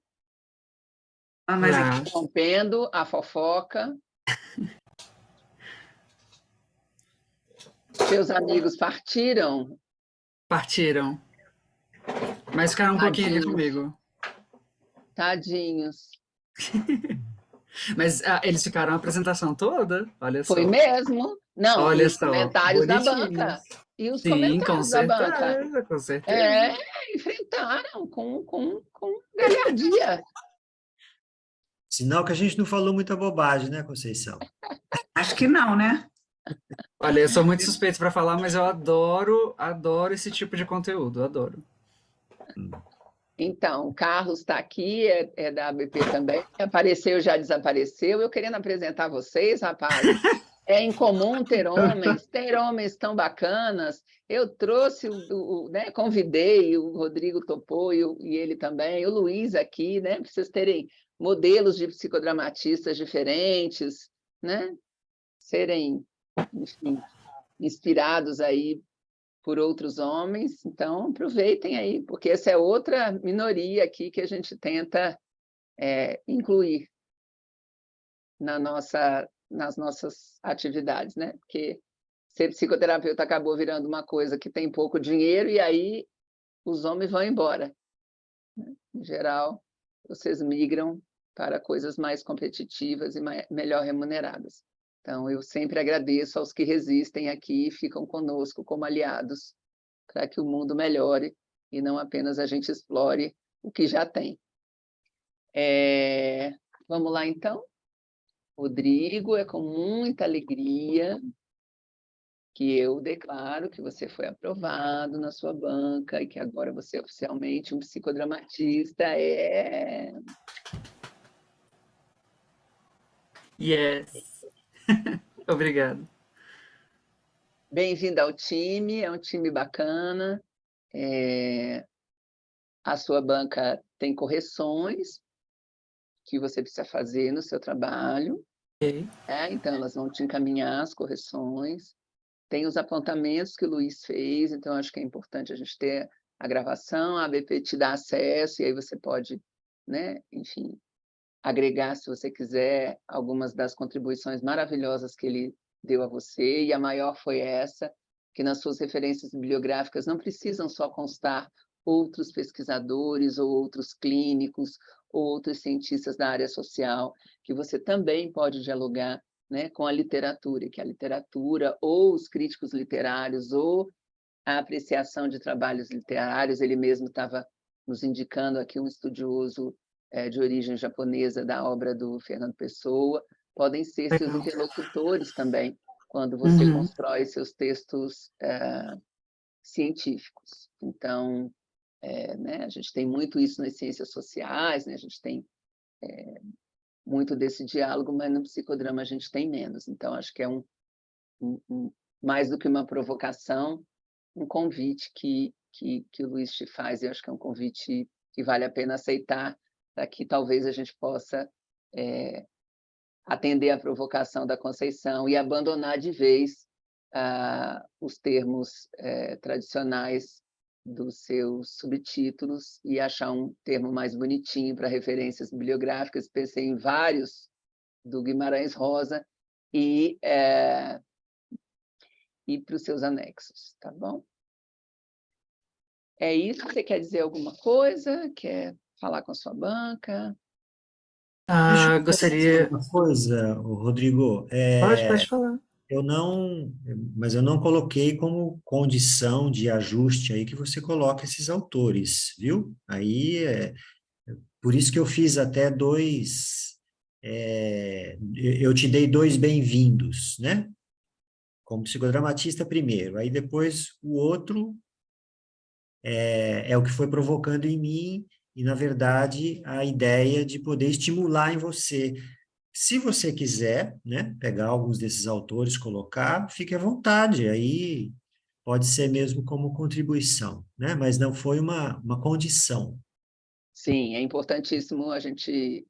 Mas rompendo a fofoca. Seus amigos partiram? Partiram. Mas ficaram um pouquinho aqui comigo. Tadinhos. Mas eles ficaram a apresentação toda? Olha só. Foi mesmo? Não, olha os só, comentários da banca. E os comentários da banca. Com certeza. Enfrentaram com galhardia. Sinal que a gente não falou muita bobagem, né, Conceição? Acho que não, né? Olha, eu sou muito suspeito para falar, mas eu adoro esse tipo de conteúdo, adoro. Então, o Carlos está aqui, é da ABP também. Apareceu, já desapareceu. Eu querendo apresentar vocês, rapaz. É incomum ter homens tão bacanas. Eu trouxe, né, convidei, o Rodrigo topou e ele também, o Luiz aqui, né, para vocês terem modelos de psicodramatistas diferentes, né, serem, enfim, inspirados aí por outros homens. Então, aproveitem aí, porque essa é outra minoria aqui que a gente tenta incluir nas nossas atividades, né? Porque ser psicoterapeuta acabou virando uma coisa que tem pouco dinheiro e aí os homens vão embora, né? Em geral, vocês migram para coisas mais competitivas e melhor remuneradas. Então, eu sempre agradeço aos que resistem aqui e ficam conosco como aliados para que o mundo melhore e não apenas a gente explore o que já tem. Vamos lá, então? Rodrigo, é com muita alegria que eu declaro que você foi aprovado na sua banca e que agora você é oficialmente um psicodramatista. Yes. Obrigado. Bem-vindo ao time, é um time bacana. A sua banca tem correções que você precisa fazer no seu trabalho. Okay. Então, elas vão te encaminhar as correções. Tem os apontamentos que o Luiz fez, então acho que é importante a gente ter a gravação, a ABP te dá acesso, e aí você pode, né, enfim, agregar, se você quiser, algumas das contribuições maravilhosas que ele deu a você, e a maior foi essa, que nas suas referências bibliográficas não precisam só constar outros pesquisadores ou outros clínicos ou outros cientistas da área social, que você também pode dialogar, né, com a literatura, que a literatura ou os críticos literários ou a apreciação de trabalhos literários, ele mesmo estava nos indicando aqui um estudioso de origem japonesa da obra do Fernando Pessoa, podem ser seus interlocutores também, quando você constrói seus textos científicos. Então, né, a gente tem muito isso nas ciências sociais, né, a gente tem muito desse diálogo, mas no psicodrama a gente tem menos. Então, acho que é mais do que uma provocação, um convite que o Luiz te faz, e acho que é um convite que vale a pena aceitar, para que talvez a gente possa atender à provocação da Conceição e abandonar de vez os termos tradicionais dos seus subtítulos e achar um termo mais bonitinho para referências bibliográficas. Pensei em vários do Guimarães Rosa e para os seus anexos, tá bom? É isso? Você quer dizer alguma coisa? Quer falar com a sua banca? Gostaria... Uma coisa, Rodrigo, Pode falar. mas eu não coloquei como condição de ajuste aí que você coloca esses autores, viu? Aí, por isso que eu fiz até eu te dei 2 bem-vindos, né? Como psicodramatista primeiro, aí depois o outro é o que foi provocando em mim, e, na verdade, a ideia de poder estimular em você. Se você quiser, né, pegar alguns desses autores, colocar, fique à vontade, aí pode ser mesmo como contribuição, né? Mas não foi uma condição. Sim, é importantíssimo a gente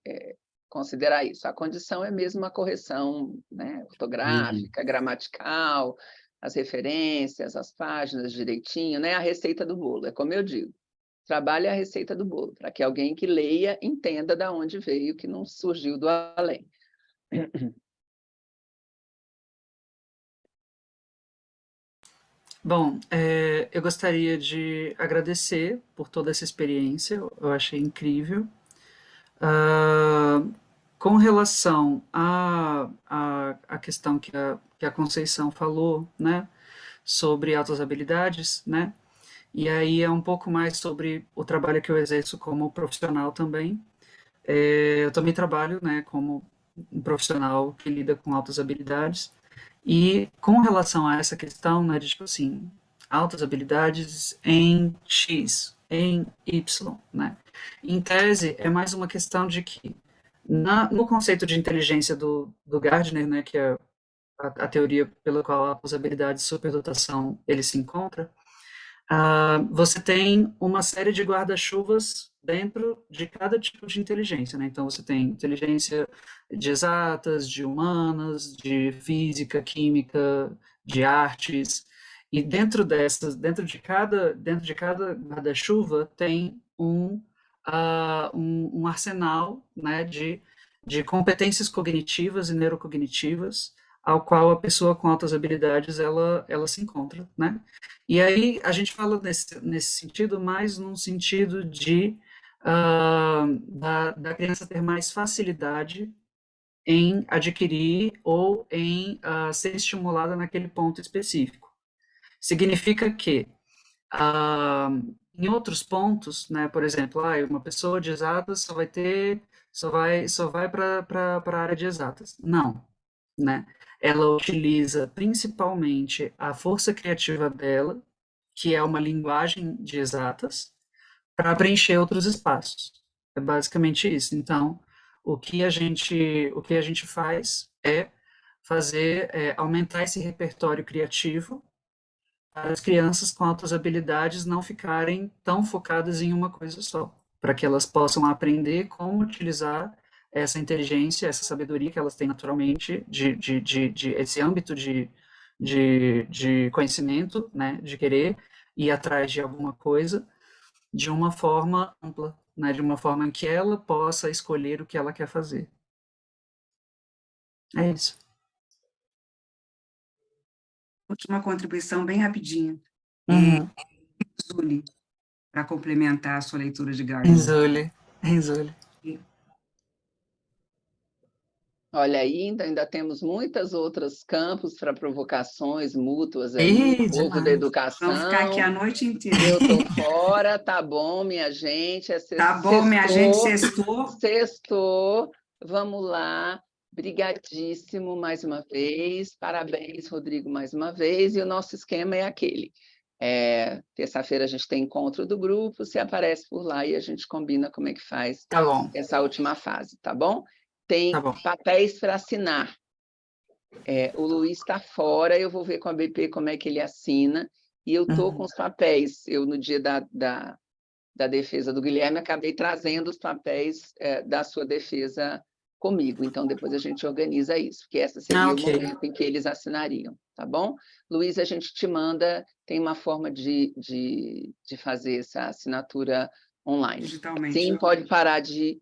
considerar isso. A condição é mesmo a correção, né, ortográfica, gramatical, as referências, as páginas direitinho, né? A receita do bolo, é como eu digo. Trabalhe a receita do bolo, para que alguém que leia entenda de onde veio, que não surgiu do além. Bom, eu gostaria de agradecer por toda essa experiência, eu achei incrível. Com relação à questão que a Conceição falou, né, sobre altas habilidades, né, e aí é um pouco mais sobre o trabalho que eu exerço como profissional também. Eu também trabalho, né, como um profissional que lida com altas habilidades, e com relação a essa questão, né, de tipo assim, altas habilidades em X, em Y, né, em tese é mais uma questão de que no conceito de inteligência do Gardner, né, que é a teoria pela qual a usabilidade de superdotação ele se encontra, você tem uma série de guarda-chuvas dentro de cada tipo de inteligência, né? Então, você tem inteligência de exatas, de humanas, de física, química, de artes, e dentro de cada guarda-chuva tem um arsenal, né, de competências cognitivas e neurocognitivas ao qual a pessoa com altas habilidades ela se encontra, né? E aí a gente fala nesse sentido, mais num sentido da criança ter mais facilidade em adquirir ou em ser estimulada naquele ponto específico. Significa que em outros pontos, né, por exemplo, uma pessoa de exatas só vai para a área de exatas. Não, né? Ela utiliza principalmente a força criativa dela, que é uma linguagem de exatas, para preencher outros espaços. É basicamente isso. Então, o que a gente faz é aumentar esse repertório criativo para as crianças com altas habilidades não ficarem tão focadas em uma coisa só, para que elas possam aprender como utilizar essa inteligência, essa sabedoria que elas têm naturalmente, de esse âmbito de conhecimento, né, de querer ir atrás de alguma coisa, de uma forma ampla, né, de uma forma em que ela possa escolher o que ela quer fazer. É isso. Última contribuição, bem rapidinha. Zuli, para complementar a sua leitura de Gardner. Enzuli. Olha aí, ainda temos muitos outros campos para provocações mútuas aí, o povo da educação. Vamos ficar aqui a noite inteira. Eu estou fora, tá bom, minha gente. Tá bom, minha gente, sextou. Sextou, vamos lá. Brigadíssimo mais uma vez. Parabéns, Rodrigo, mais uma vez. E o nosso esquema é aquele. Terça-feira a gente tem encontro do grupo, você aparece por lá e a gente combina como é que faz essa última fase, tá bom? Tem papéis para assinar. O Luiz está fora, eu vou ver com a BP como é que ele assina, e eu estou com os papéis. Eu, no dia da defesa do Guilherme, acabei trazendo os papéis da sua defesa comigo, então depois a gente organiza isso, porque esse seria o momento em que eles assinariam, tá bom? Luiz, a gente te manda, tem uma forma de fazer essa assinatura online. Digitalmente. Sim, pode parar de